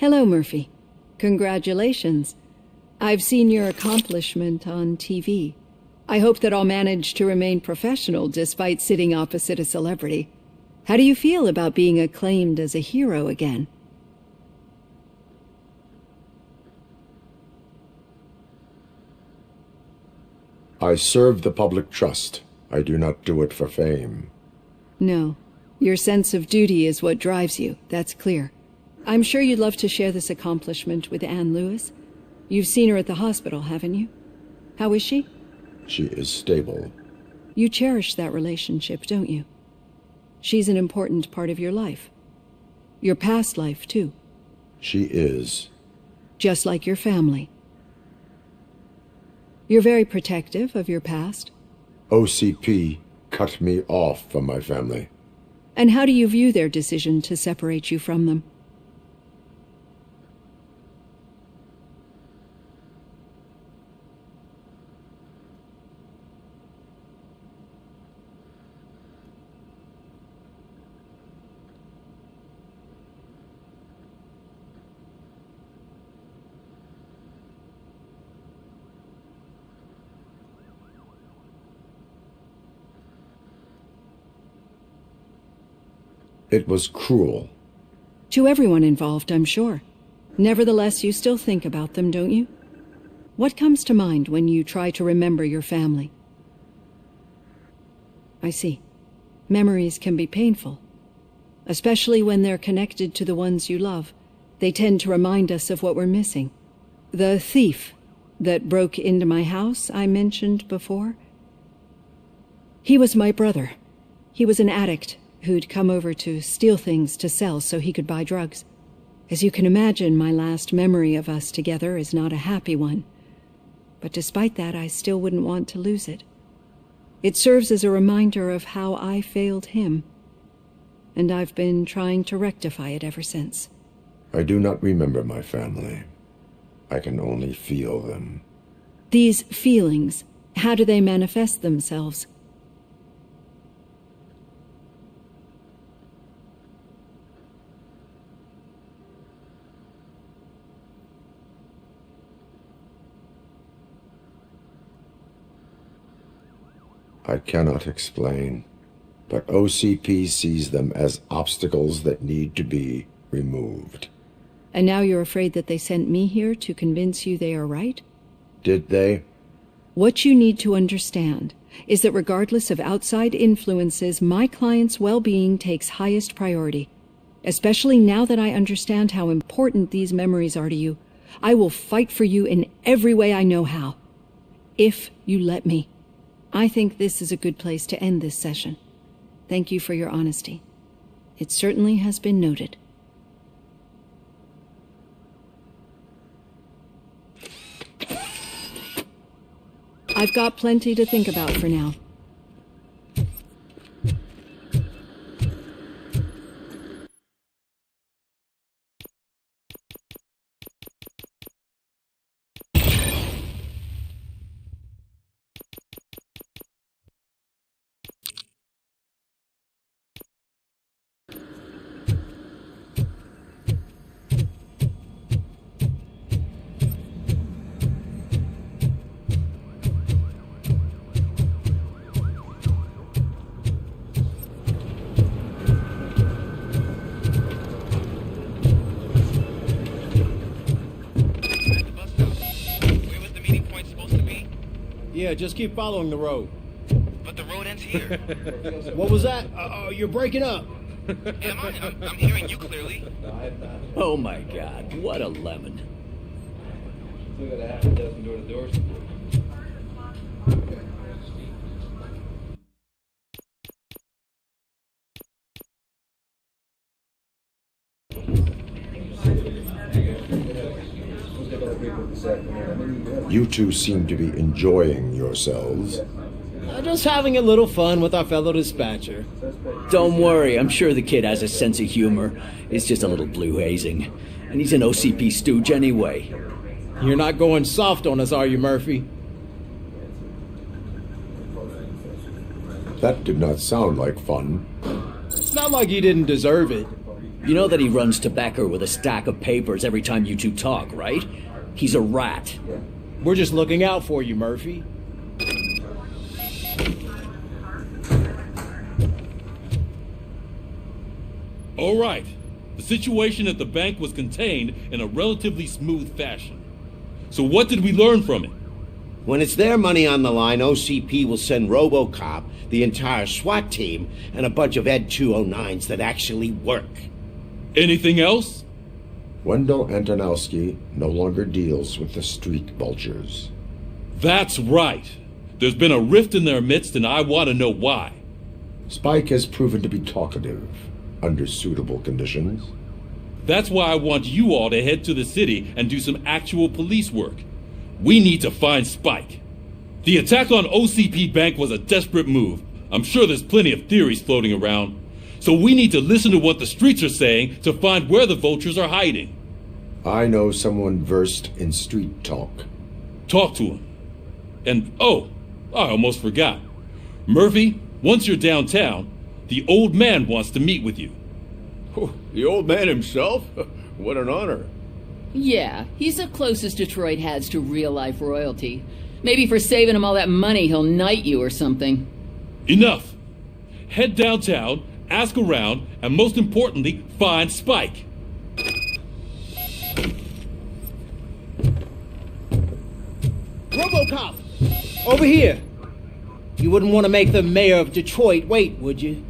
Hello, Murphy. Congratulations. I've seen your accomplishment on TV. I hope that I'll manage to remain professional despite sitting opposite a celebrity. How do you feel about being acclaimed as a hero again? I serve the public trust. I do not do it for fame. No. Your sense of duty is what drives you, that's clear. I'm sure you'd love to share this accomplishment with Anne Lewis. You've seen her at the hospital, haven't you? How is she? She is stable. You cherish that relationship, don't you? She's an important part of your life. Your past life, too. She is. Just like your family. You're very protective of your past. OCP cut me off from my family. And how do you view their decision to separate you from them? It was cruel. To everyone involved, I'm sure. Nevertheless, you still think about them, don't you? What comes to mind when you try to remember your family? I see. Memories can be painful. Especially when they're connected to the ones you love. They tend to remind us of what we're missing. The thief that broke into my house I mentioned before? He was my brother. He was an addict who'd come over to steal things to sell so he could buy drugs. As you can imagine, my last memory of us together is not a happy one. But despite that, I still wouldn't want to lose it. It serves as a reminder of how I failed him. And I've been trying to rectify it ever since. I do not remember my family. I can only feel them. These feelings, how do they manifest themselves? I cannot explain, but OCP sees them as obstacles that need to be removed. And now you're afraid that they sent me here to convince you they are right? Did they? What you need to understand is that regardless of outside influences, my client's well-being takes highest priority. Especially now that I understand how important these memories are to you, I will fight for you in every way I know how. If you let me. I think this is a good place to end this session. Thank you for your honesty. It certainly has been noted. I've got plenty to think about for now. to be. Yeah, just keep following the road. But the road ends here. What was that? You're breaking up. Am I? I'm hearing you clearly. Oh my god, what a lemon. Still got a half a dozen door-to-door support. You two seem to be enjoying yourselves. Just having a little fun with our fellow dispatcher. Don't worry, I'm sure the kid has a sense of humor. It's just a little blue hazing. And he's an OCP stooge anyway. You're not going soft on us, are you, Murphy? That did not sound like fun. It's not like he didn't deserve it. You know that he runs tobacco with a stack of papers every time you two talk, right? He's a rat. We're just looking out for you, Murphy. All right. The situation at the bank was contained in a relatively smooth fashion. So what did we learn from it? When it's their money on the line, OCP will send RoboCop, the entire SWAT team, and a bunch of Ed 209s that actually work. Anything else? Wendell Antonowski no longer deals with the street vultures. That's right. There's been a rift in their midst, and I want to know why. Spike has proven to be talkative, under suitable conditions. That's why I want you all to head to the city and do some actual police work. We need to find Spike. The attack on OCP Bank was a desperate move. I'm sure there's plenty of theories floating around. So we need to listen to what the streets are saying to find where the vultures are hiding. I know someone versed in street talk. Talk to him. And, oh, I almost forgot. Murphy, once you're downtown, the old man wants to meet with you. Oh, the old man himself? What an honor. Yeah, he's the closest Detroit has to real-life royalty. Maybe for saving him all that money, he'll knight you or something. Enough. Head downtown, ask around, and most importantly, find Spike. RoboCop! Over here! You wouldn't want to make the mayor of Detroit wait, would you?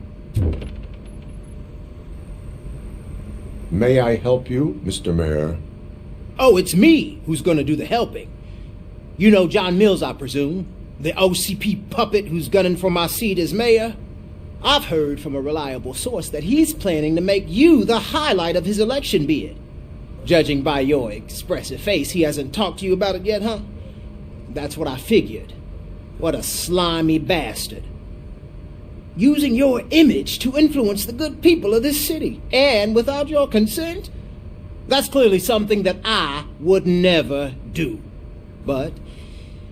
May I help you, Mr. Mayor? Oh, it's me who's gonna do the helping. You know John Mills, I presume? The OCP puppet who's gunning for my seat as mayor? I've heard from a reliable source that he's planning to make you the highlight of his election bid. Judging by your expressive face, he hasn't talked to you about it yet, huh? That's what I figured. What a slimy bastard. Using your image to influence the good people of this city, and without your consent? That's clearly something that I would never do. But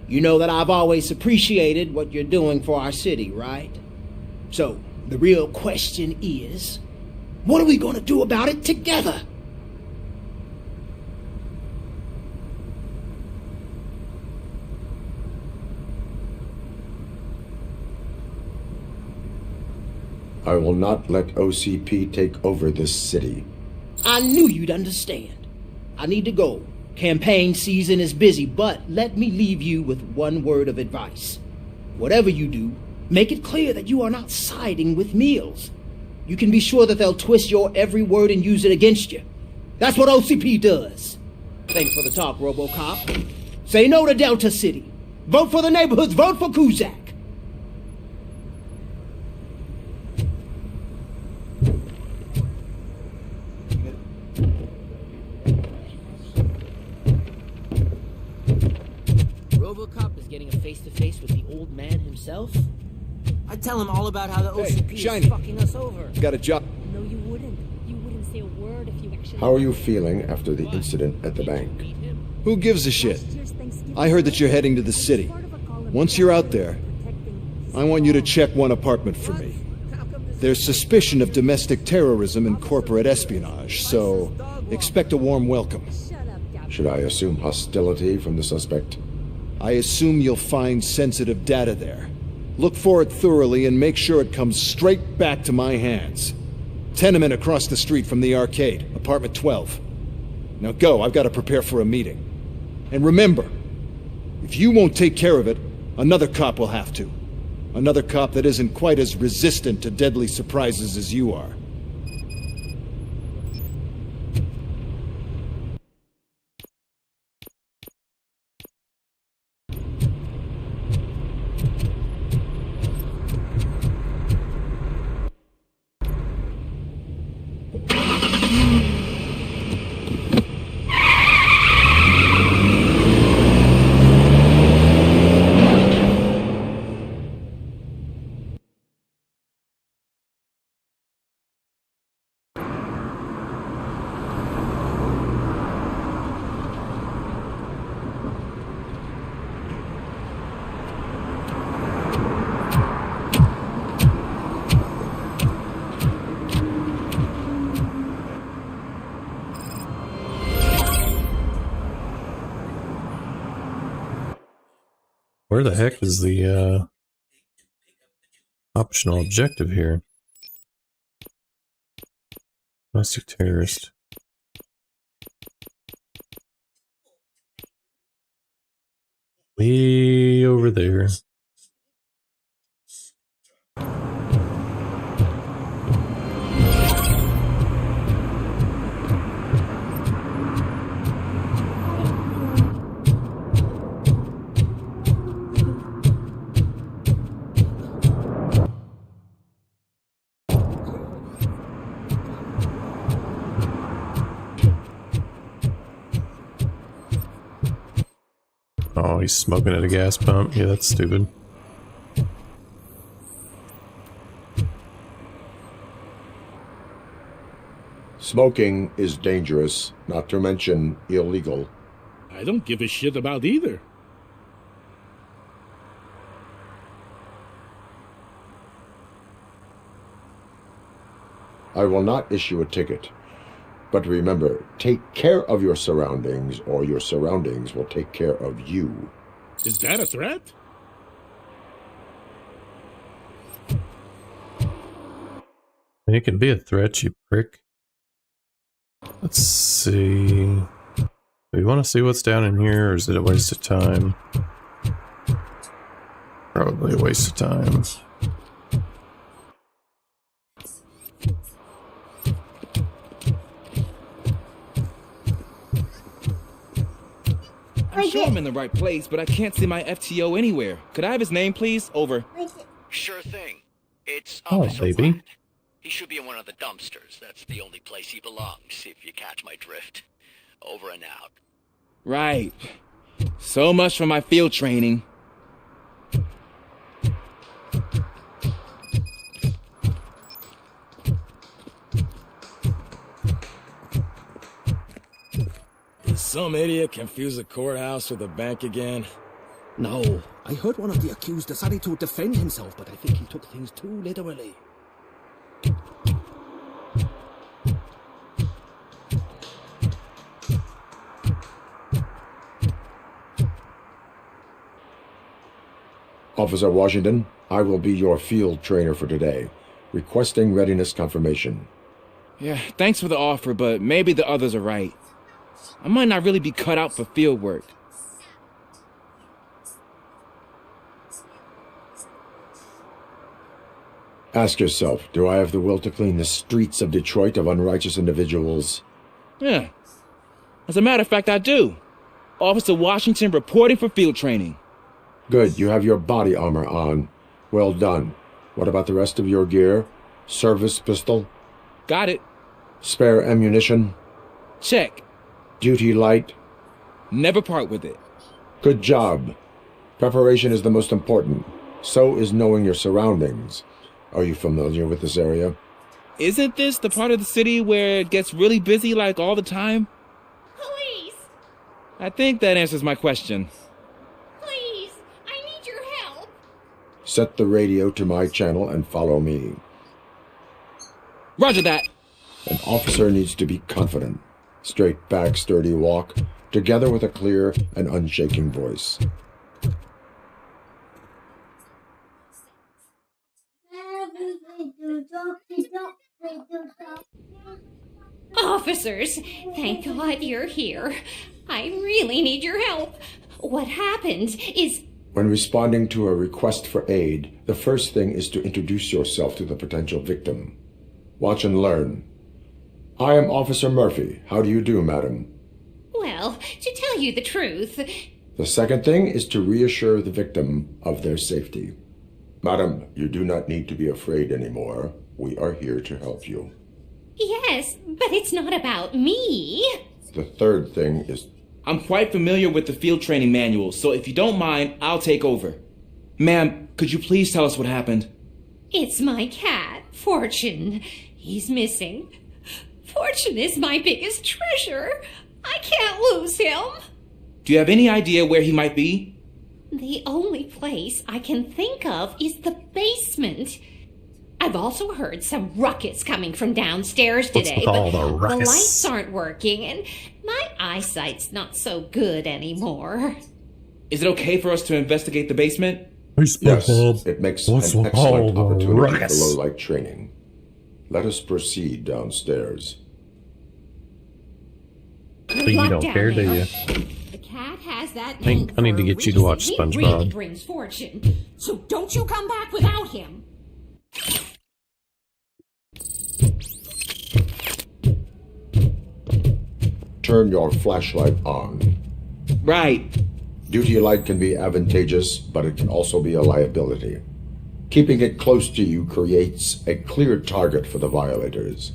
you know that I've always appreciated what you're doing for our city, right? So, the real question is, what are we going to do about it together? I will not let OCP take over this city. I knew you'd understand. I need to go. Campaign season is busy, but let me leave you with one word of advice. Whatever you do, make it clear that you are not siding with Mills. You can be sure that they'll twist your every word and use it against you. That's what OCP does. Thanks for the talk, RoboCop. Say no to Delta City. Vote for the neighborhoods. Vote for Kuzak. RoboCop is getting a face-to-face with the old man himself? I'd tell him all about how the OCP Shiny. is fucking us over. Got a job. No, you wouldn't. You wouldn't say a word if you actually... How are you feeling after the incident at the bank? Who gives a shit? I heard that you're heading to the city. Once you're out there, I want you to check one apartment for me. There's suspicion of domestic terrorism and corporate espionage, so expect a warm welcome. Should I assume hostility from the suspect? I assume you'll find sensitive data there. Look for it thoroughly and make sure it comes straight back to my hands. Tenement across the street from the arcade, apartment 12. Now go, I've got to prepare for a meeting. And remember, If you won't take care of it, another cop will have to. Another cop that isn't quite as resistant to deadly surprises as you are. Where the heck is the optional objective here? Domestic terrorist. Way over there. Oh, he's smoking at a gas pump. Yeah, that's stupid. Smoking is dangerous, not to mention illegal. I don't give a shit about either. I will not issue a ticket. But remember, take care of your surroundings, or your surroundings will take care of you. Is that a threat? It can be a threat, you prick. Let's see. Do we want to see what's down in here, or is it a waste of time? Probably a waste of time. I'm sure I'm in the right place, but I can't see my FTO anywhere. Could I have his name, please? Over. Sure thing. It's Oh, Officer baby. White. He should be in one of the dumpsters. That's the only place he belongs, if you catch my drift. Over and out. Right. So much for my field training. Did some idiot confuse the courthouse with a bank again? No, I heard one of the accused decided to defend himself, but I think he took things too literally. Officer Washington, I will be your field trainer for today. Requesting readiness confirmation. Yeah, thanks for the offer, but maybe the others are right. I might not really be cut out for field work. Ask yourself, do I have the will to clean the streets of Detroit of unrighteous individuals? Yeah. As a matter of fact, I do. Officer Washington reporting for field training. Good, you have your body armor on. Well done. What about the rest of your gear? Service pistol? Got it. Spare ammunition? Check. Duty light? Never part with it. Good job. Preparation is the most important. So is knowing your surroundings. Are you familiar with this area? Isn't this the part of the city where it gets really busy like all the time? Police! I think that answers my question. Please! I need your help! Set the radio to my channel and follow me. Roger that! An officer needs to be confident. Straight back, sturdy walk, together with a clear and unshaking voice. Officers, thank God you're here. I really need your help. What happened is... When responding to a request for aid, the first thing is to introduce yourself to the potential victim. Watch and learn. I am Officer Murphy. How do you do, madam? Well, to tell you the truth... The second thing is to reassure the victim of their safety. Madam, you do not need to be afraid anymore. We are here to help you. Yes, but it's not about me. The third thing is... I'm quite familiar with the field training manual, so if you don't mind, I'll take over. Ma'am, could you please tell us what happened? It's my cat, Fortune. He's missing. Fortune is my biggest treasure. I can't lose him. Do you have any idea where he might be? The only place I can think of is the basement. I've also heard some ruckus coming from downstairs today, but the lights aren't working, and my eyesight's not so good anymore. Is it okay for us to investigate the basement? Yes, it makes an excellent opportunity for low-light training. Let us proceed downstairs. But you don't care, do you? The cat has that I think I need to get you to watch He really SpongeBob. brings fortune, so don't you come back without him. Turn your flashlight on. Right. Duty light can be advantageous, but it can also be a liability. Keeping it close to you creates a clear target for the violators.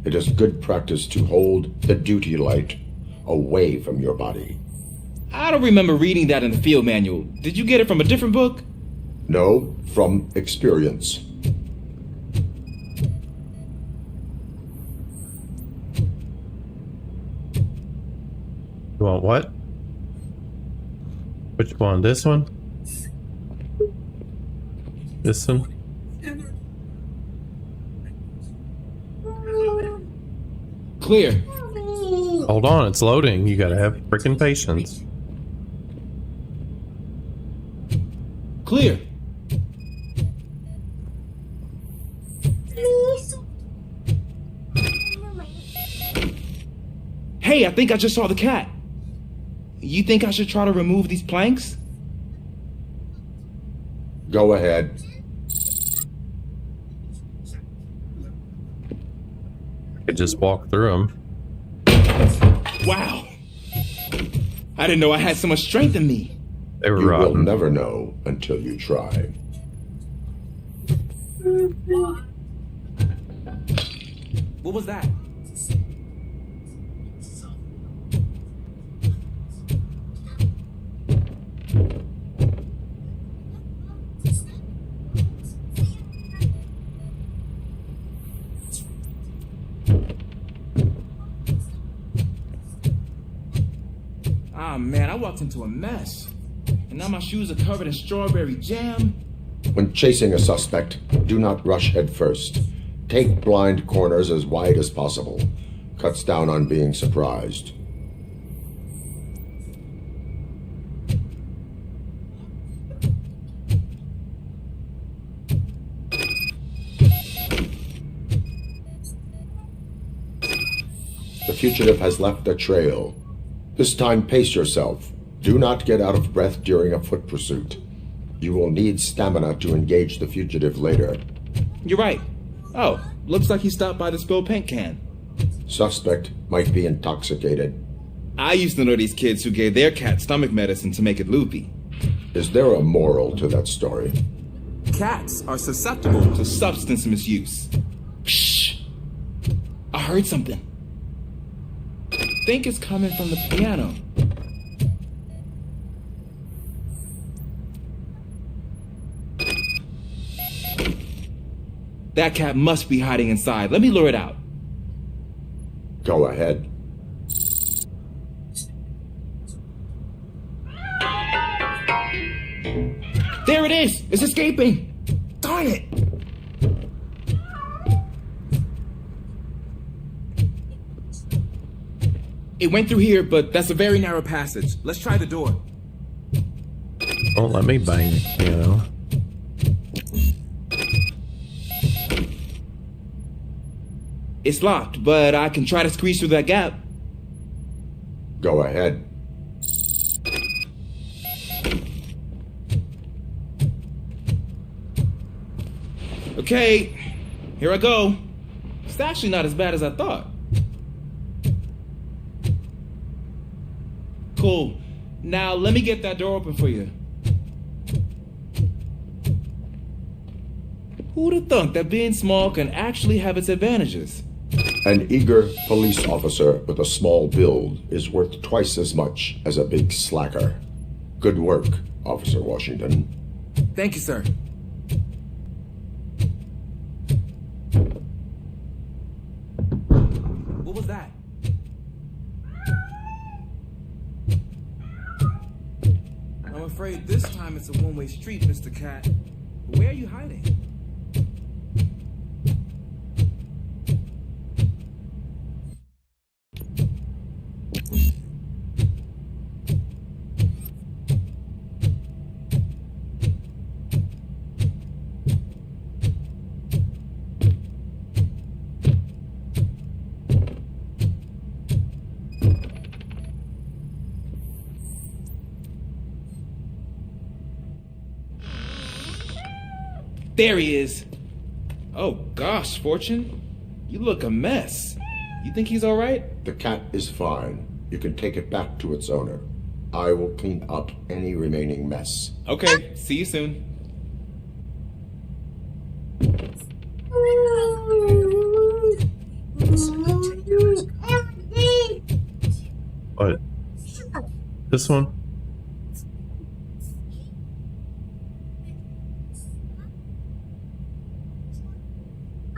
It is good practice to hold the duty light away from your body. I don't remember reading that in the field manual. Did you get it from a different book? No, from experience. You want what? Which one? This one? This one? Clear. Hold on, it's loading. You gotta have freaking patience. Clear. Hey, I think I just saw the cat. You think I should try to remove these planks? Go ahead. Could just walk through them. Wow. I didn't know I had so much strength in me. They were You will rotten. never know until you try. What was that? Ah, man, I walked into a mess. And now my shoes are covered in strawberry jam. When chasing a suspect, do not rush headfirst. Take blind corners as wide as possible. Cuts down on being surprised. The fugitive has left a trail. This time, pace yourself. Do not get out of breath during a foot pursuit. You will need stamina to engage the fugitive later. You're right. Oh, looks like he stopped by the spilled paint can. Suspect might be intoxicated. I used to know these kids who gave their cat stomach medicine to make it loopy. Is there a moral to that story? Cats are susceptible to substance misuse. Shh! I heard something. I think it's coming from the piano. That cat must be hiding inside. Let me lure it out. Go ahead. There it is! It's escaping! Darn it! It went through here, but that's a very narrow passage. Let's try the door. Don't let me bang it, you know. It's locked, but I can try to squeeze through that gap. Go ahead. Okay, here I go. It's actually not as bad as I thought. Cool. Now let me get that door open for you. Who'd have thunk that being small can actually have its advantages? An eager police officer with a small build is worth twice as much as a big slacker. Good work, Officer Washington. Thank you, sir. What was that? I'm afraid this time it's a one-way street, Mr. Cat. Where are you hiding? There he is. Oh gosh, Fortune. You look a mess. You think he's alright? The cat is fine. You can take it back to its owner. I will clean up any remaining mess. Okay, see you soon. What? This one?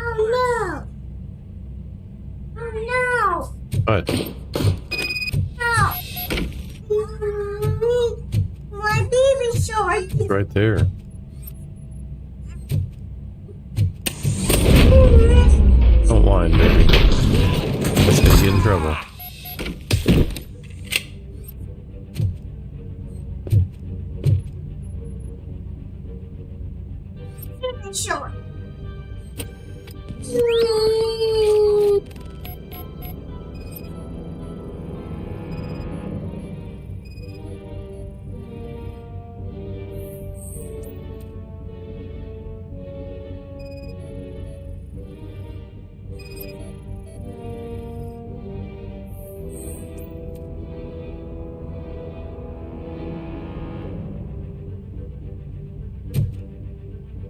Oh no! Oh no! What? No! My baby shark! It's right there. Don't whine, baby. That's gonna get in trouble. Baby shark!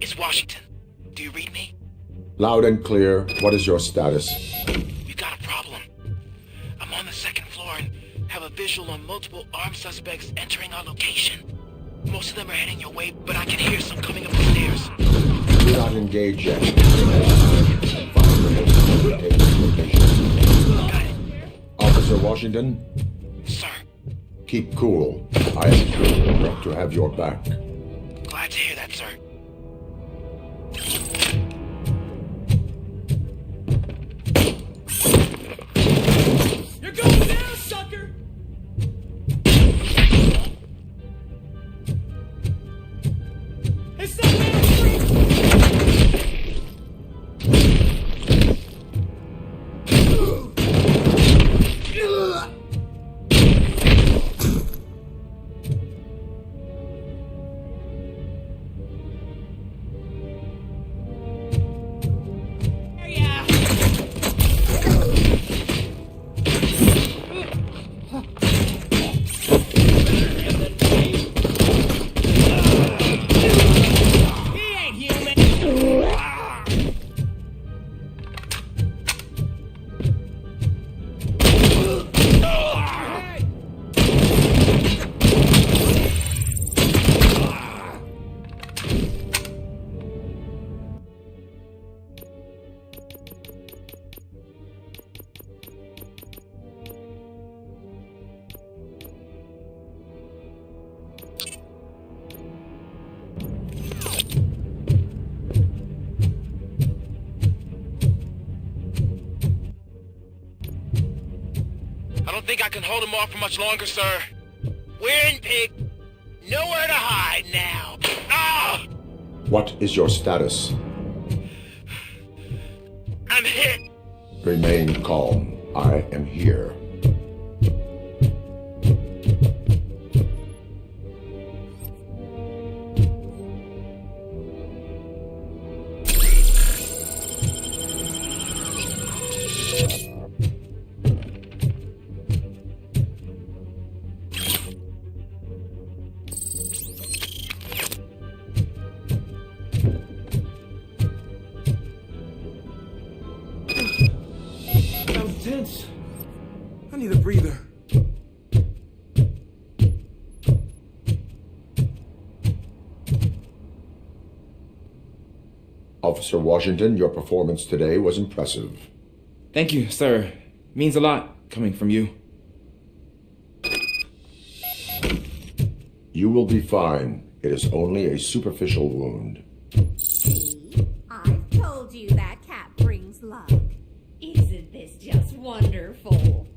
It's Washington. Do you read me? Loud and clear. What is your status? You got a problem. I'm on the second floor and have a visual on multiple armed suspects entering our location. Most of them are heading your way, but I can hear some coming up the stairs. Do not engage yet. Officer Washington? Sir. Keep cool. I am sure to have your back. Glad to hear that, sir. You're going down, sucker! It's not I don't think I can hold him off for much longer, sir. We're in, pig. Nowhere to hide now. Ah! What is your status? I'm hit. Remain calm. I am here. need a breather. Officer Washington, your performance today was impressive. Thank you, sir. Means a lot coming from you. You will be fine. It is only a superficial wound. I've told you that cat brings luck. Isn't this just wonderful?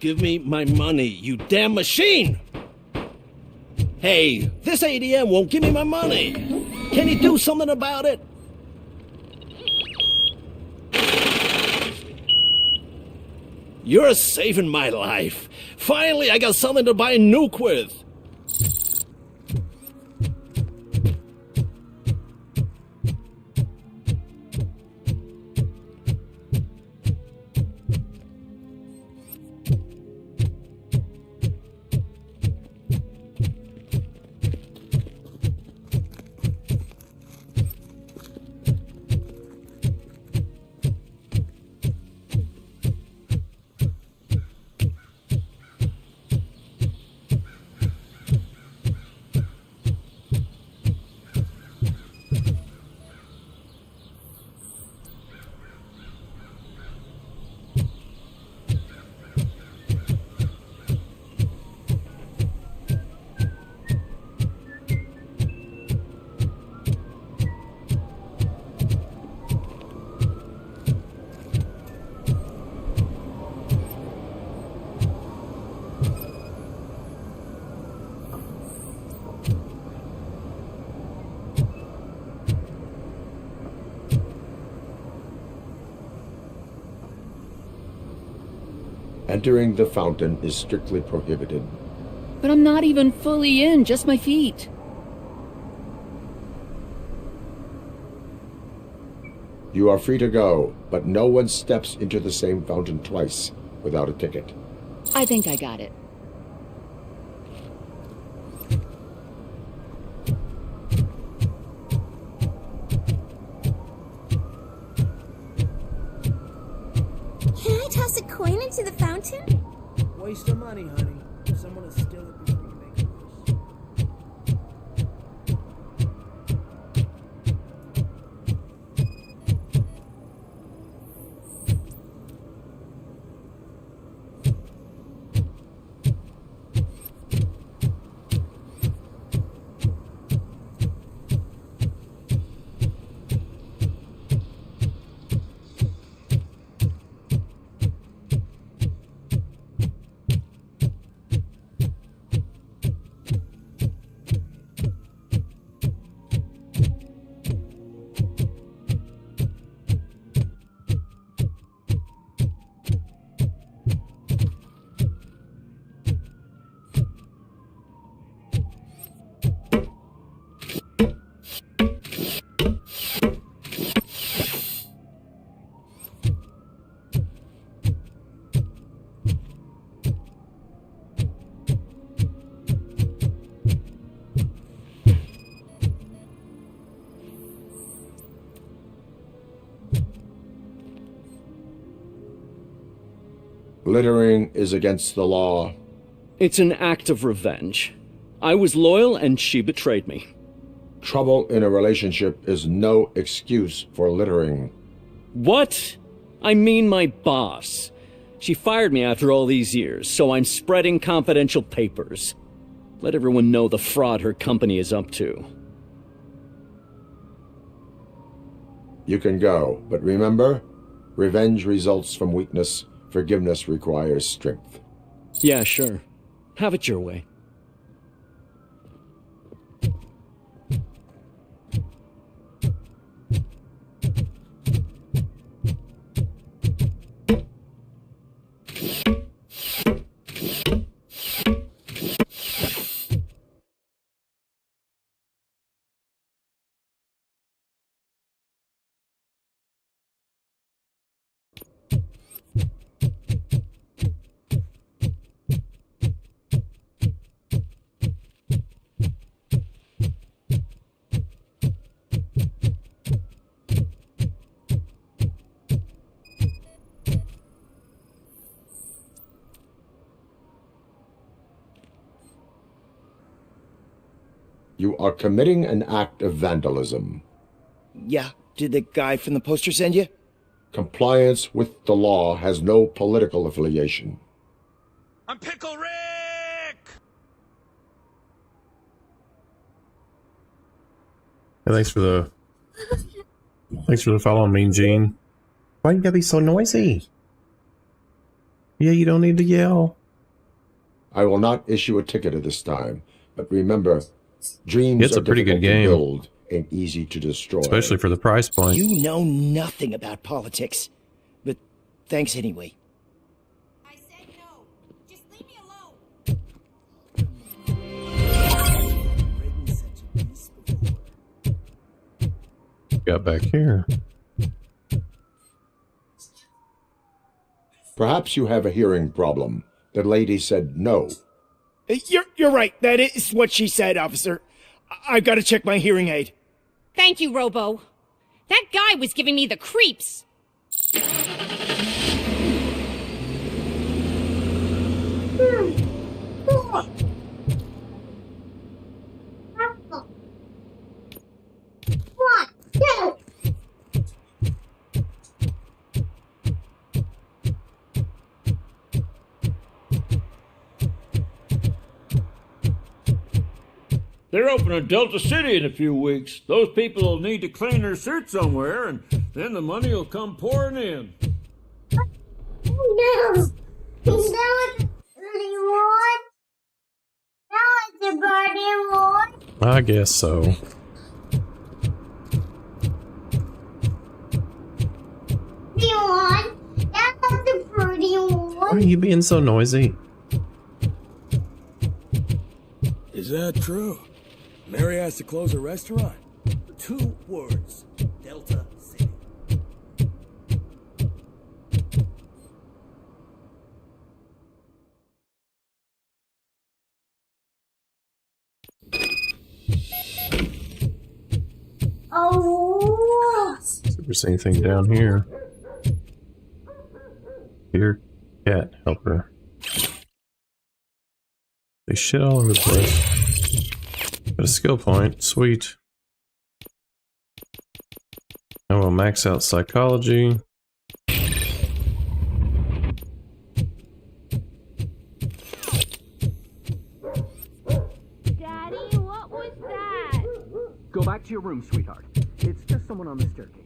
Give me my money, you damn machine! Hey, this ADM won't give me my money! Can you do something about it? You're saving my life. Finally, I got something to buy a nuke with. Entering the fountain is strictly prohibited. But I'm not even fully in, just my feet. You are free to go, but no one steps into the same fountain twice without a ticket. I think I got it. Can I toss a coin into the fountain? Waste of money, honey. Someone will steal it before you make a wish. Littering is against the law. It's an act of revenge. I was loyal and she betrayed me. Trouble in a relationship is no excuse for littering. What? I mean my boss. She fired me after all these years, so I'm spreading confidential papers. Let everyone know the fraud her company is up to. You can go, but remember, revenge results from weakness. Forgiveness requires strength. Yeah, sure. Have it your way. You are committing an act of vandalism. Yeah, did the guy from the poster send you? Compliance with the law has no political affiliation. I'm Pickle Rick! Hey, thanks for the follow, Mean Gene. Why you gotta be so noisy? Yeah, you don't need to yell. I will not issue a ticket at this time, but remember, dreams It's are a pretty difficult good game. to build and easy to destroy. Especially for the price point. You know nothing about politics, but thanks anyway. Got back here. Perhaps you have a hearing problem. The lady said no. You're right. That is what she said, officer. I've got to check my hearing aid. Thank you, Robo. That guy was giving me the creeps. They're opening Delta City in a few weeks. Those people will need to clean their suits somewhere, and then the money will come pouring in. No! Is that what you want? Now it's a birthday one. I guess so. You want? That's the pretty one. Why are you being so noisy? Is that true? Mary has to close her restaurant? 2 words. Delta City. Oh! See if there's anything down here. Here, cat helper. They shit all over the place. Got a skill point, sweet. And we'll max out psychology. Daddy, what was that? Go back to your room, sweetheart. It's just someone on the staircase.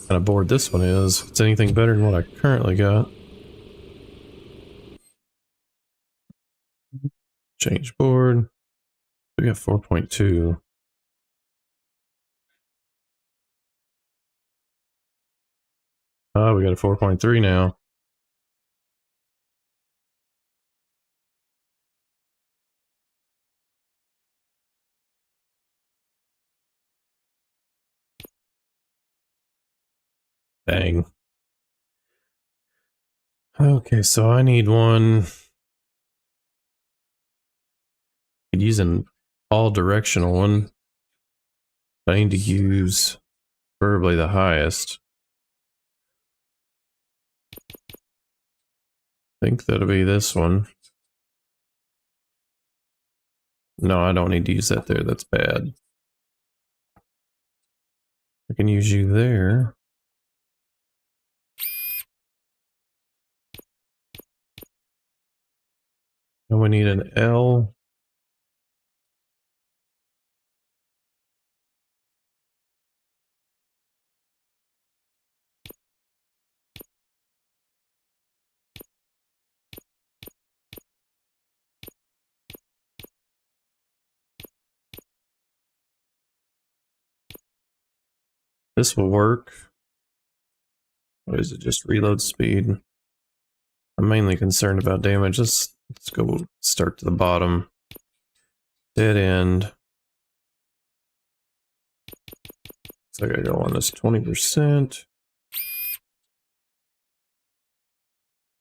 kind of bored this one is. If it's anything better than what I currently got. Change board. We got 4.2. Oh, we got a 4.3 now. Dang. Okay, so I need one. Could use an all directional one. I need to use preferably the highest. I think that'll be this one. No, I don't need to use that there. That's bad. I can use you there. And we need an L. This will work. What is it? Just reload speed. I'm mainly concerned about damage. Let's go start to the bottom. Dead end. So I gotta go on this 20%.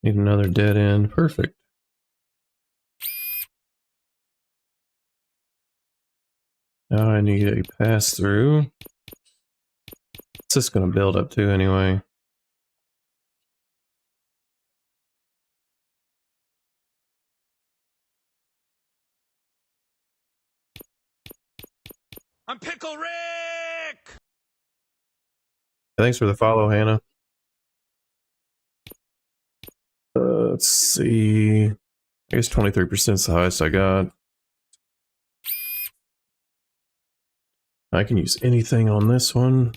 Need another dead end. Perfect. Now I need a pass through. It's just gonna build up to anyway. I'm Pickle Rick! Thanks for the follow, Hannah. Let's see. I guess 23% is the highest I got. I can use anything on this one.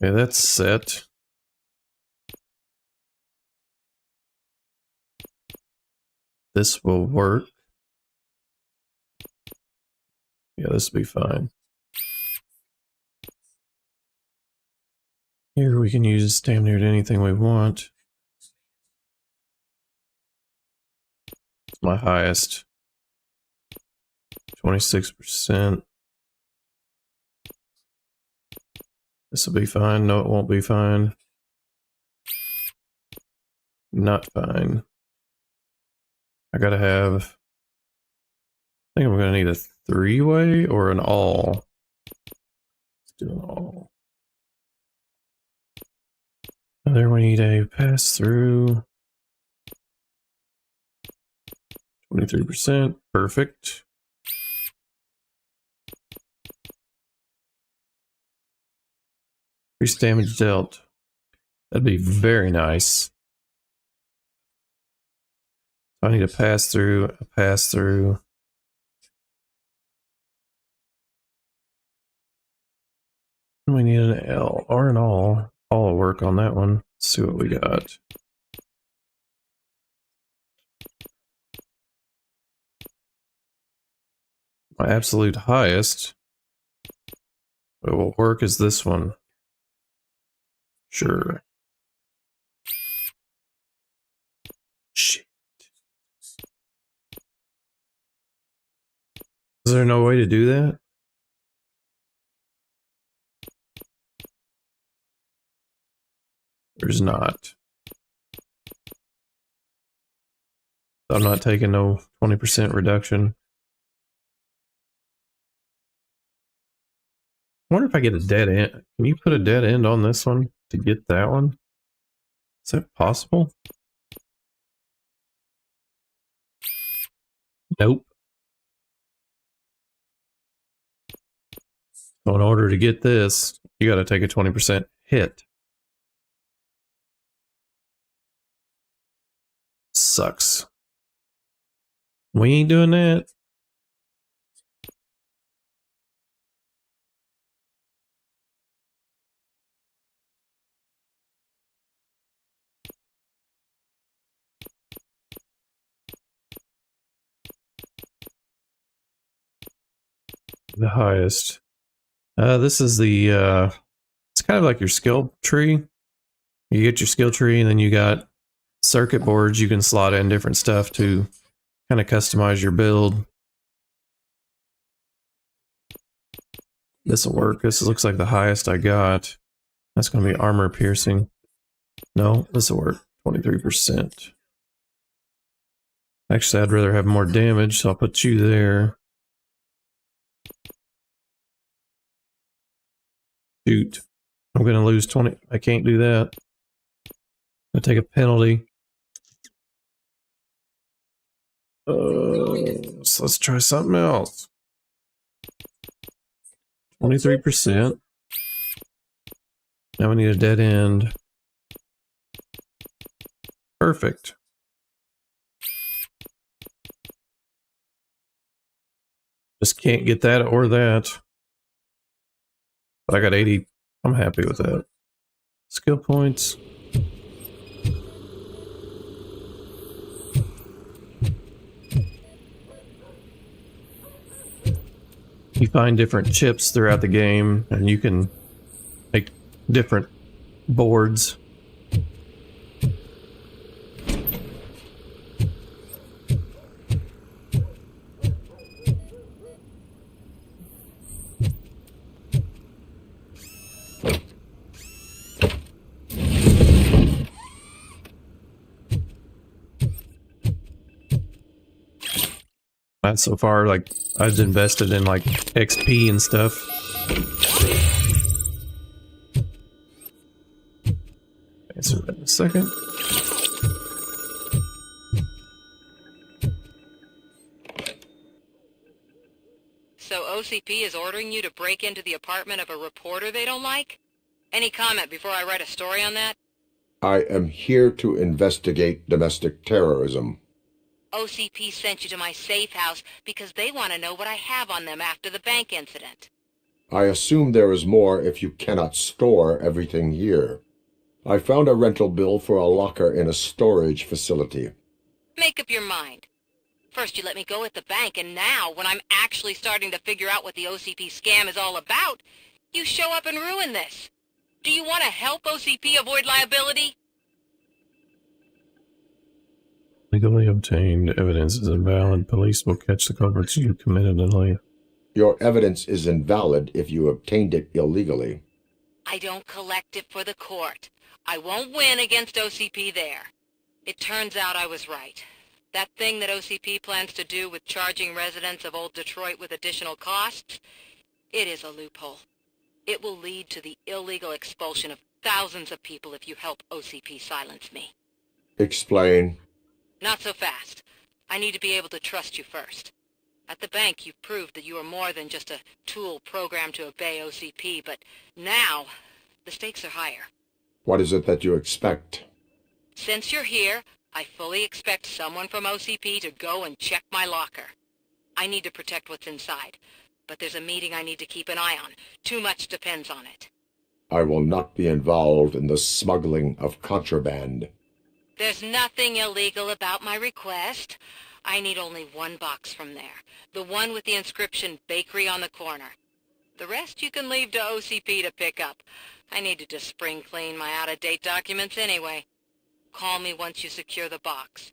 Okay, that's set. This will work. Yeah, this will be fine. Here we can use damn near anything we want. It's my highest. 26%. This will be fine. No, it won't be fine. Not fine. I gotta have... I think I'm gonna need a three-way or an all. Let's do an all. And there we need a pass-through. 23%. Perfect. Increased damage dealt. That'd be very nice. I need a pass-through, a pass-through. We need an L or an all. All will work on that one. Let's see what we got. My absolute highest. It will work as this one. Sure. Shit. Is there no way to do that? There's not. I'm not taking no 20% reduction. I wonder if I get a dead end. Can you put a dead end on this one to get that one? Is that possible? Nope. So in order to get this, you got to take a 20% hit. Sucks. We ain't doing that. The highest. This is the, it's kind of like your skill tree. You get your skill tree and then you got circuit boards. You can slot in different stuff to kind of customize your build. This will work. This looks like the highest I got. That's going to be armor piercing. No, this will work. 23%. Actually, I'd rather have more damage, so I'll put you there. Shoot. I'm going to lose 20. I can't do that. I'll take a penalty. So let's try something else. 23%. Now we need a dead end. Perfect. Just can't get that or that. But I got 80. I'm happy with that. Skill points. You find different chips throughout the game, and you can make different boards. So far, like, I've invested in like XP and stuff. Answer that in a second. So OCP is ordering you to break into the apartment of a reporter they don't like? Any comment before I write a story on that? I am here to investigate domestic terrorism. OCP sent you to my safe house because they want to know what I have on them after the bank incident. I assume there is more if you cannot store everything here. I found a rental bill for a locker in a storage facility. Make up your mind. First you let me go at the bank, and now, when I'm actually starting to figure out what the OCP scam is all about, you show up and ruin this. Do you want to help OCP avoid liability? Legally obtained evidence is invalid. Police will catch the culprits you committed and leave. Your evidence is invalid if you obtained it illegally. I don't collect it for the court. I won't win against OCP there. It turns out I was right. That thing that OCP plans to do with charging residents of Old Detroit with additional costs, it is a loophole. It will lead to the illegal expulsion of thousands of people if you help OCP silence me. Explain. Not so fast. I need to be able to trust you first. At the bank, you've proved that you are more than just a tool programmed to obey OCP, but now, the stakes are higher. What is it that you expect? Since you're here, I fully expect someone from OCP to go and check my locker. I need to protect what's inside, but there's a meeting I need to keep an eye on. Too much depends on it. I will not be involved in the smuggling of contraband. There's nothing illegal about my request. I need only one box from there. The one with the inscription Bakery on the corner. The rest you can leave to OCP to pick up. I needed to spring clean my out-of-date documents anyway. Call me once you secure the box.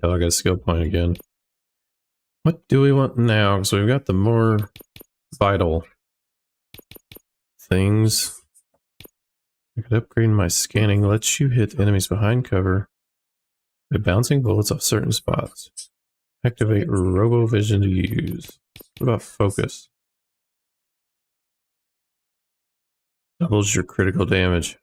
Oh, I got a skill point again. What do we want now? So we've got the more vital things. I could upgrade my scanning. Lets you hit enemies behind cover by bouncing bullets off certain spots. Activate RoboVision to use. What about focus? Doubles your critical damage.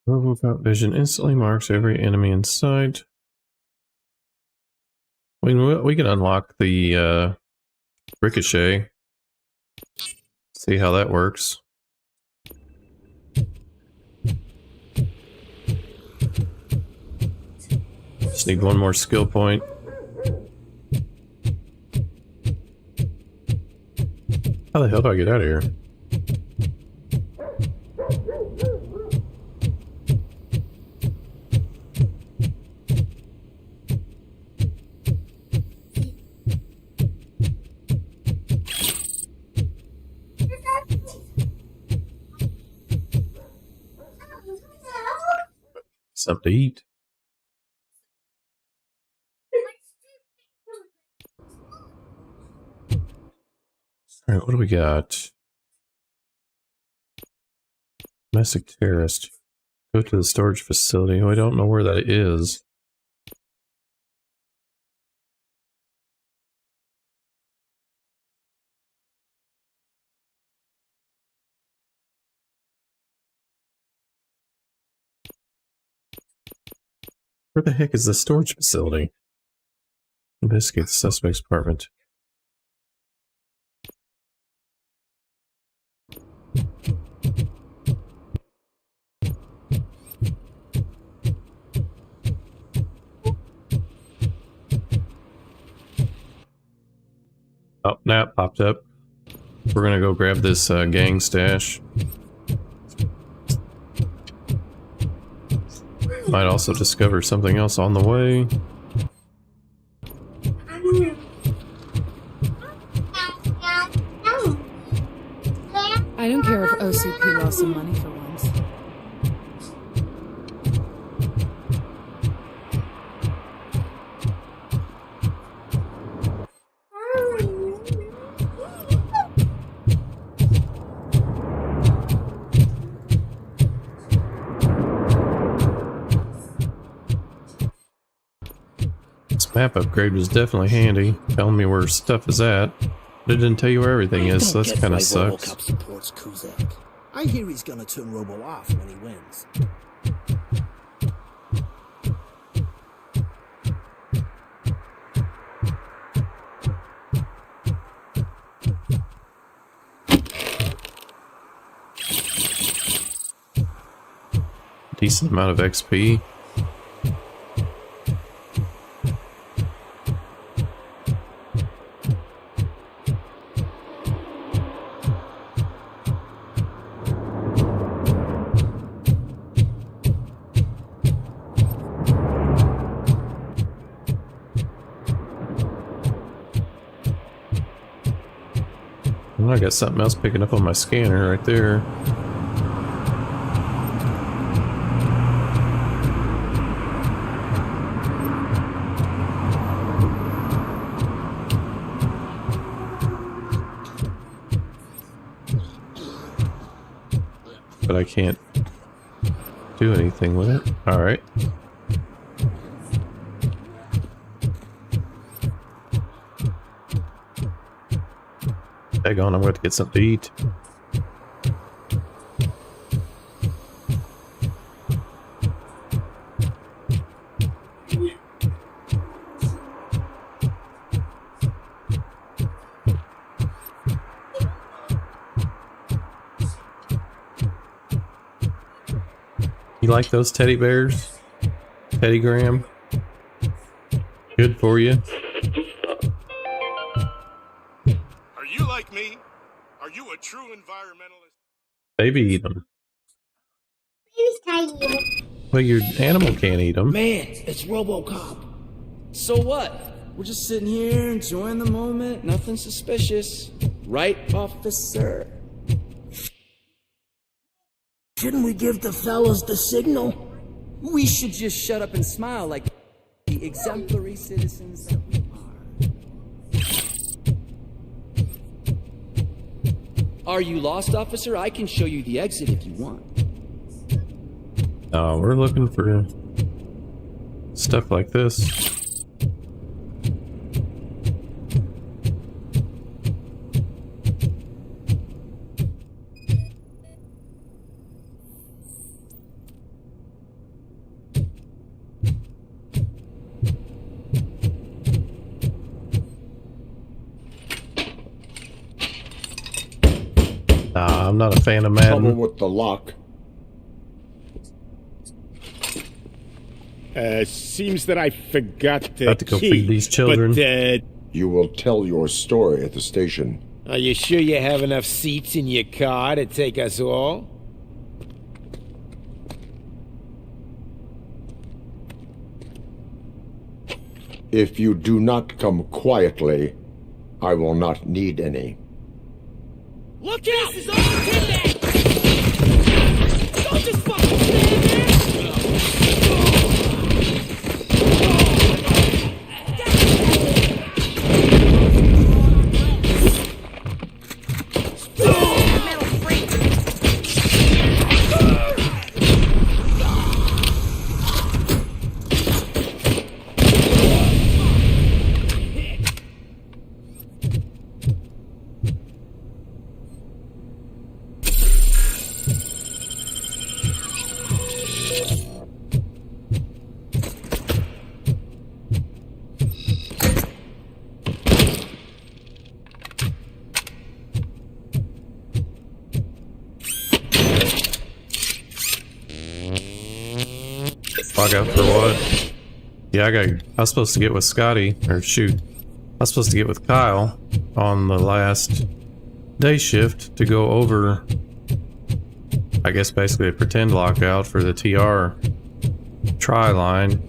RoboCop vision instantly marks every enemy in sight. We can unlock the ricochet. See how that works. Just need one more skill point. How the hell do I get out of here? Something to eat. All right, what do we got? Domestic terrorist. Go to the storage facility. Oh, I don't know where that is. Where the heck is the storage facility? Investigate the suspect's apartment. Oh, now it popped up. We're gonna go grab this gang stash. Might also discover something else on the way. I don't care if OCP lost some money for once. This map upgrade was definitely handy, telling me where stuff is at. But it didn't tell you where everything is, so that's kind of sucks. RoboCop supports Kuzak. I hear he's gonna turn Robo off when he wins. Decent amount of XP. I got something else picking up on my scanner right there. But I can't do anything with it. All right. Hang on, I'm going to get something to eat. You like those teddy bears? Teddy Graham? Good for you. Are you like me? Are you a true environmentalist? Baby eat them. Babies can't eat it. Well, your animal can't eat them. Man, it's RoboCop. So what? We're just sitting here enjoying the moment. Nothing suspicious. Right, officer? Shouldn't we give the fellas the signal? We should just shut up and smile like the exemplary citizens that we are. Are you lost, officer? I can show you the exit if you want. No, we're looking for stuff like this. I'm not a fan of Trouble Madden. with the lock. Seems that I forgot the About to go key, feed these children. But, You will tell your story at the station. Are you sure you have enough seats in your car to take us all? If you do not come quietly, I will not need any. Look out! This is all kidnapped! Don't just fucking stand there! Fuck out for what? Yeah, I was supposed to get with Scotty, or shoot, I was supposed to get with Kyle on the last day shift to go over, I guess basically a pretend lockout for the TR try line,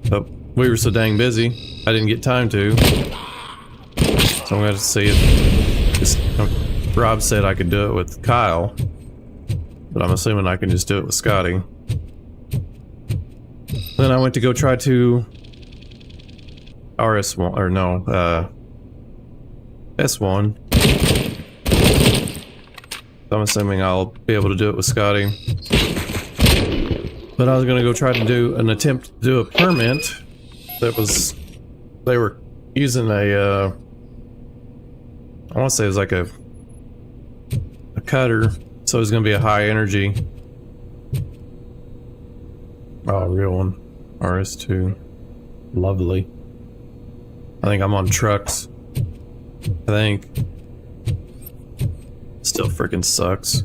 but we were so dang busy, I didn't get time to. So I'm going to see if Rob said I could do it with Kyle, but I'm assuming I can just do it with Scotty. Then I went to go try to RS1, or no, S1. So I'm assuming I'll be able to do it with Scotty. But I was gonna go try to do an attempt to do a permit that was, they were using a, I want to say it was like a cutter, so it was gonna be a high energy. Oh, real one. RS2. Lovely. I think I'm on trucks. I think. Still freaking sucks.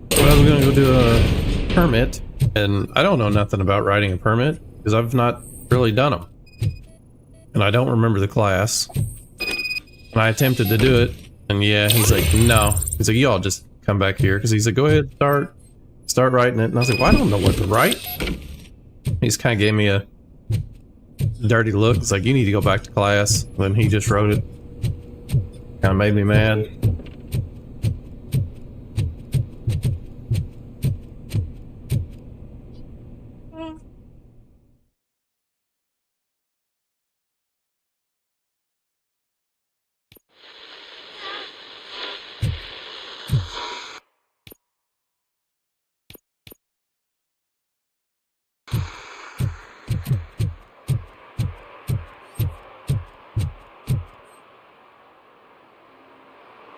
But I was gonna go do a permit, and I don't know nothing about writing a permit, because I've not really done them. And I don't remember the class. And I attempted to do it, and yeah, he's like, no. He's like, y'all just come back here, because he's like, go ahead, start writing it. And I was like, well, I don't know what to write. He just kind of gave me a dirty look. It's like, you need to go back to class. Then he just wrote it. Kind of made me mad.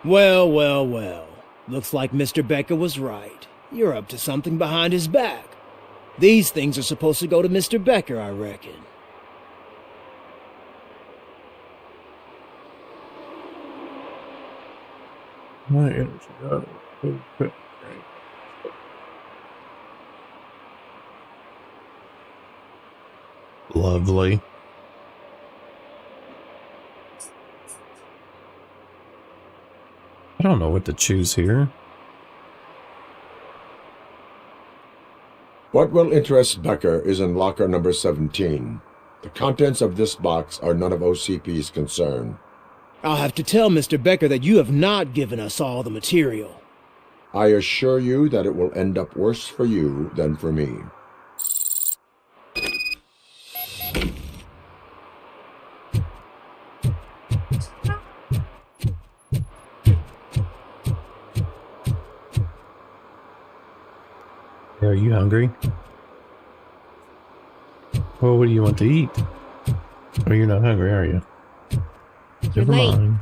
Well, well, well. Looks like Mr. Becker was right. You're up to something behind his back. These things are supposed to go to Mr. Becker, I reckon. Lovely. I don't know what to choose here. What will interest Becker is in locker number 17. The contents of this box are none of OCP's concern. I'll have to tell Mr. Becker that you have not given us all the material. I assure you that it will end up worse for you than for me. Are you hungry? Well, what do you want to eat? Oh, you're not hungry, are you? You're Never late. mind.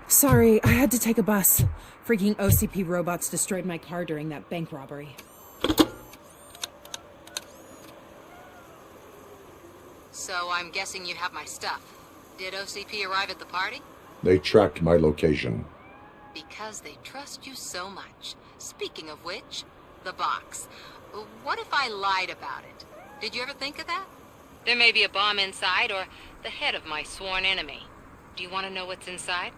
Sorry, I had to take a bus. Freaking OCP robots destroyed my car during that bank robbery. So I'm guessing you have my stuff. Did OCP arrive at the party? They tracked my location. Because they trust you so much. Speaking of which, the box. What if I lied about it? Did you ever think of that? There may be a bomb inside, or the head of my sworn enemy. Do you want to know what's inside?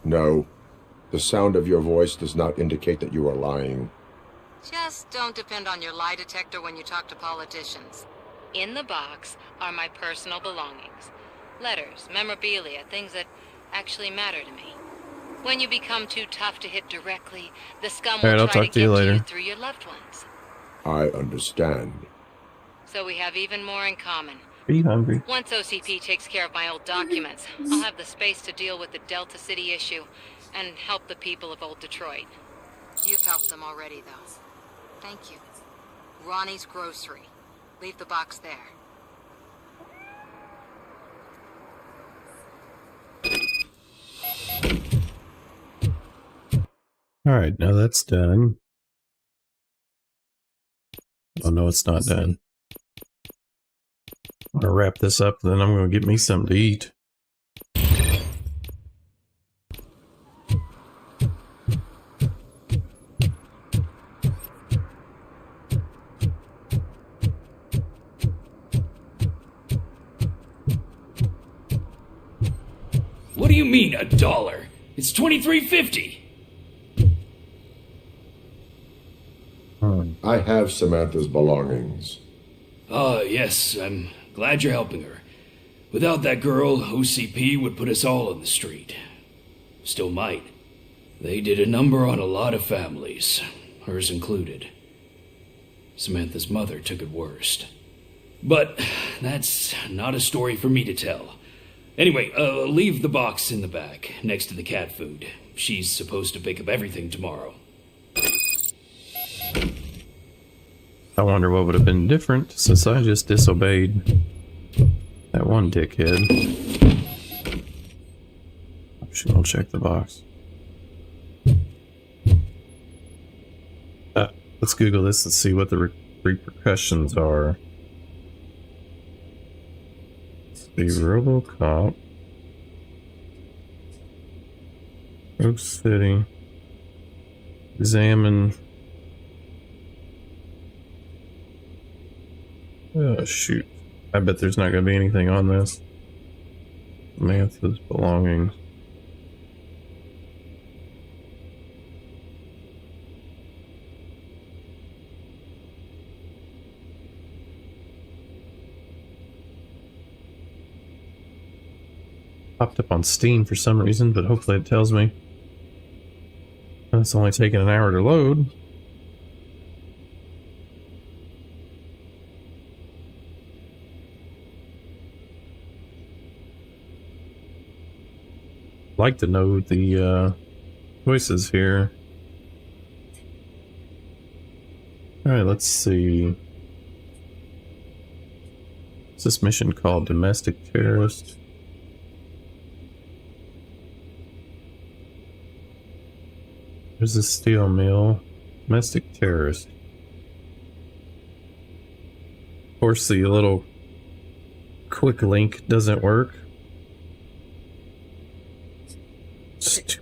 No. The sound of your voice does not indicate that you are lying. Just don't depend on your lie detector when you talk to politicians. In the box are my personal belongings. Letters, memorabilia, things that actually matter to me. When you become too tough to hit directly, the scum will try to get to you through your loved ones. I understand. So we have even more in common. Are you hungry? Once OCP takes care of my old documents, I'll have the space to deal with the Delta City issue and help the people of Old Detroit. You've helped them already, though. Thank you. Ronnie's Grocery. Leave the box there. Alright, now that's done. Oh no, it's not done. I'm gonna wrap this up, then I'm gonna get me something to eat. What do you mean, $1? It's $23.50. I have Samantha's belongings. Yes, I'm glad you're helping her. Without that girl, OCP would put us all on the street. Still might. They did a number on a lot of families, hers included. Samantha's mother took it worst. But that's not a story for me to tell. Anyway, leave the box in the back, next to the cat food. She's supposed to pick up everything tomorrow. I wonder what would have been different since I just disobeyed that one dickhead. I'll check the box. Let's Google this and see what the repercussions are. The RoboCop, Oak City, examine. Oh shoot! I bet there's not going to be anything on this. Samantha's belongings. Popped up on Steam for some reason, but hopefully it tells me. It's only taking an hour to load. I'd like to know the choices here. Alright, let's see. What's this mission called? Domestic Terrorist? There's a steel mill. Domestic terrorist. Of course, the little quick link doesn't work. There's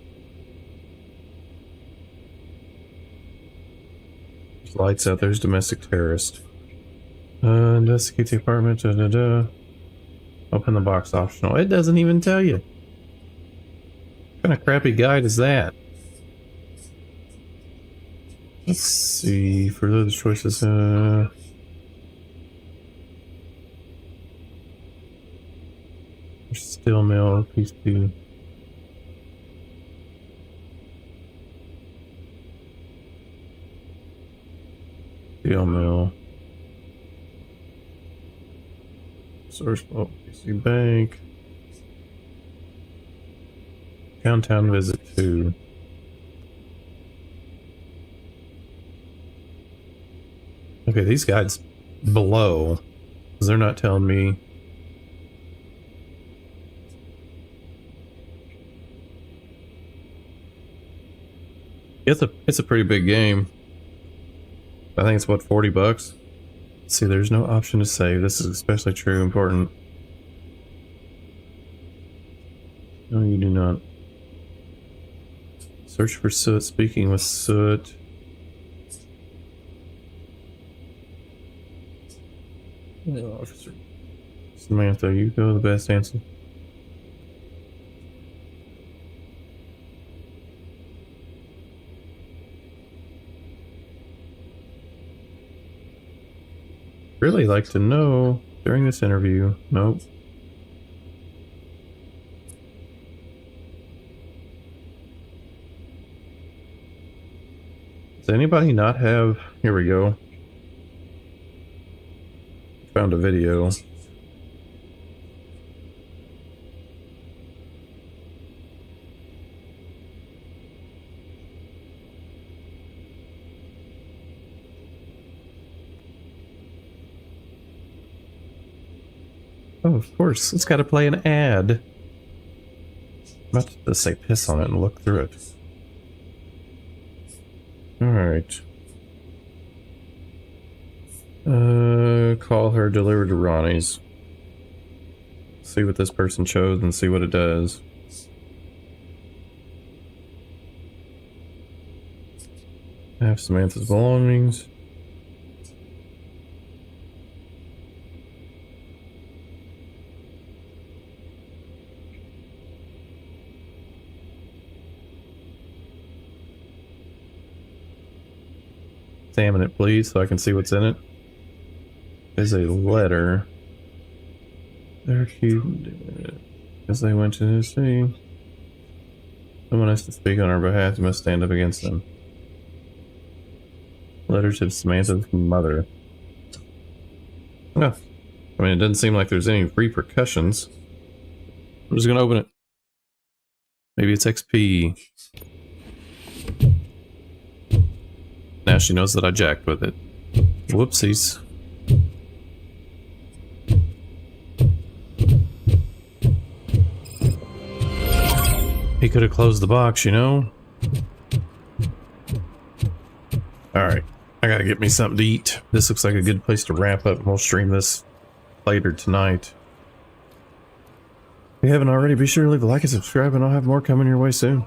lights out. There's domestic terrorist. Investigate the apartment. Open the box optional. It doesn't even tell you. What kind of crappy guide is that? Let's see, for those choices, steel mill, piece 2. Steel mill. Source vault, PC bank. Downtown visit 2. Okay, these guides below, because they're not telling me. It's a pretty big game. I think it's what, $40? Let's see, there's no option to save. This is especially true important. No, you do not. Search for Soot. Speaking with Soot. Officer Samantha, you go the best answer. Really like to know during this interview. Nope. Does anybody not have... Here we go. Found a video. Oh, of course. It's got to play an ad. I'm about to say piss on it and look through it. Alright. Call her, deliver to Ronnie's. See what this person chose and see what it does. Have Samantha's belongings. Examine it, please, so I can see what's in it. There's a letter. They're cute. As they went to the sea. Someone has to speak on our behalf. You must stand up against them. Letter to Samantha's mother. Oh. I mean, it doesn't seem like there's any repercussions. I'm just gonna open it. Maybe it's XP. Now she knows that I jacked with it. Whoopsies. He could have closed the box, you know? Alright. I gotta get me something to eat. This looks like a good place to wrap up. We'll stream this later tonight. If you haven't already, be sure to leave a like and subscribe, and I'll have more coming your way soon.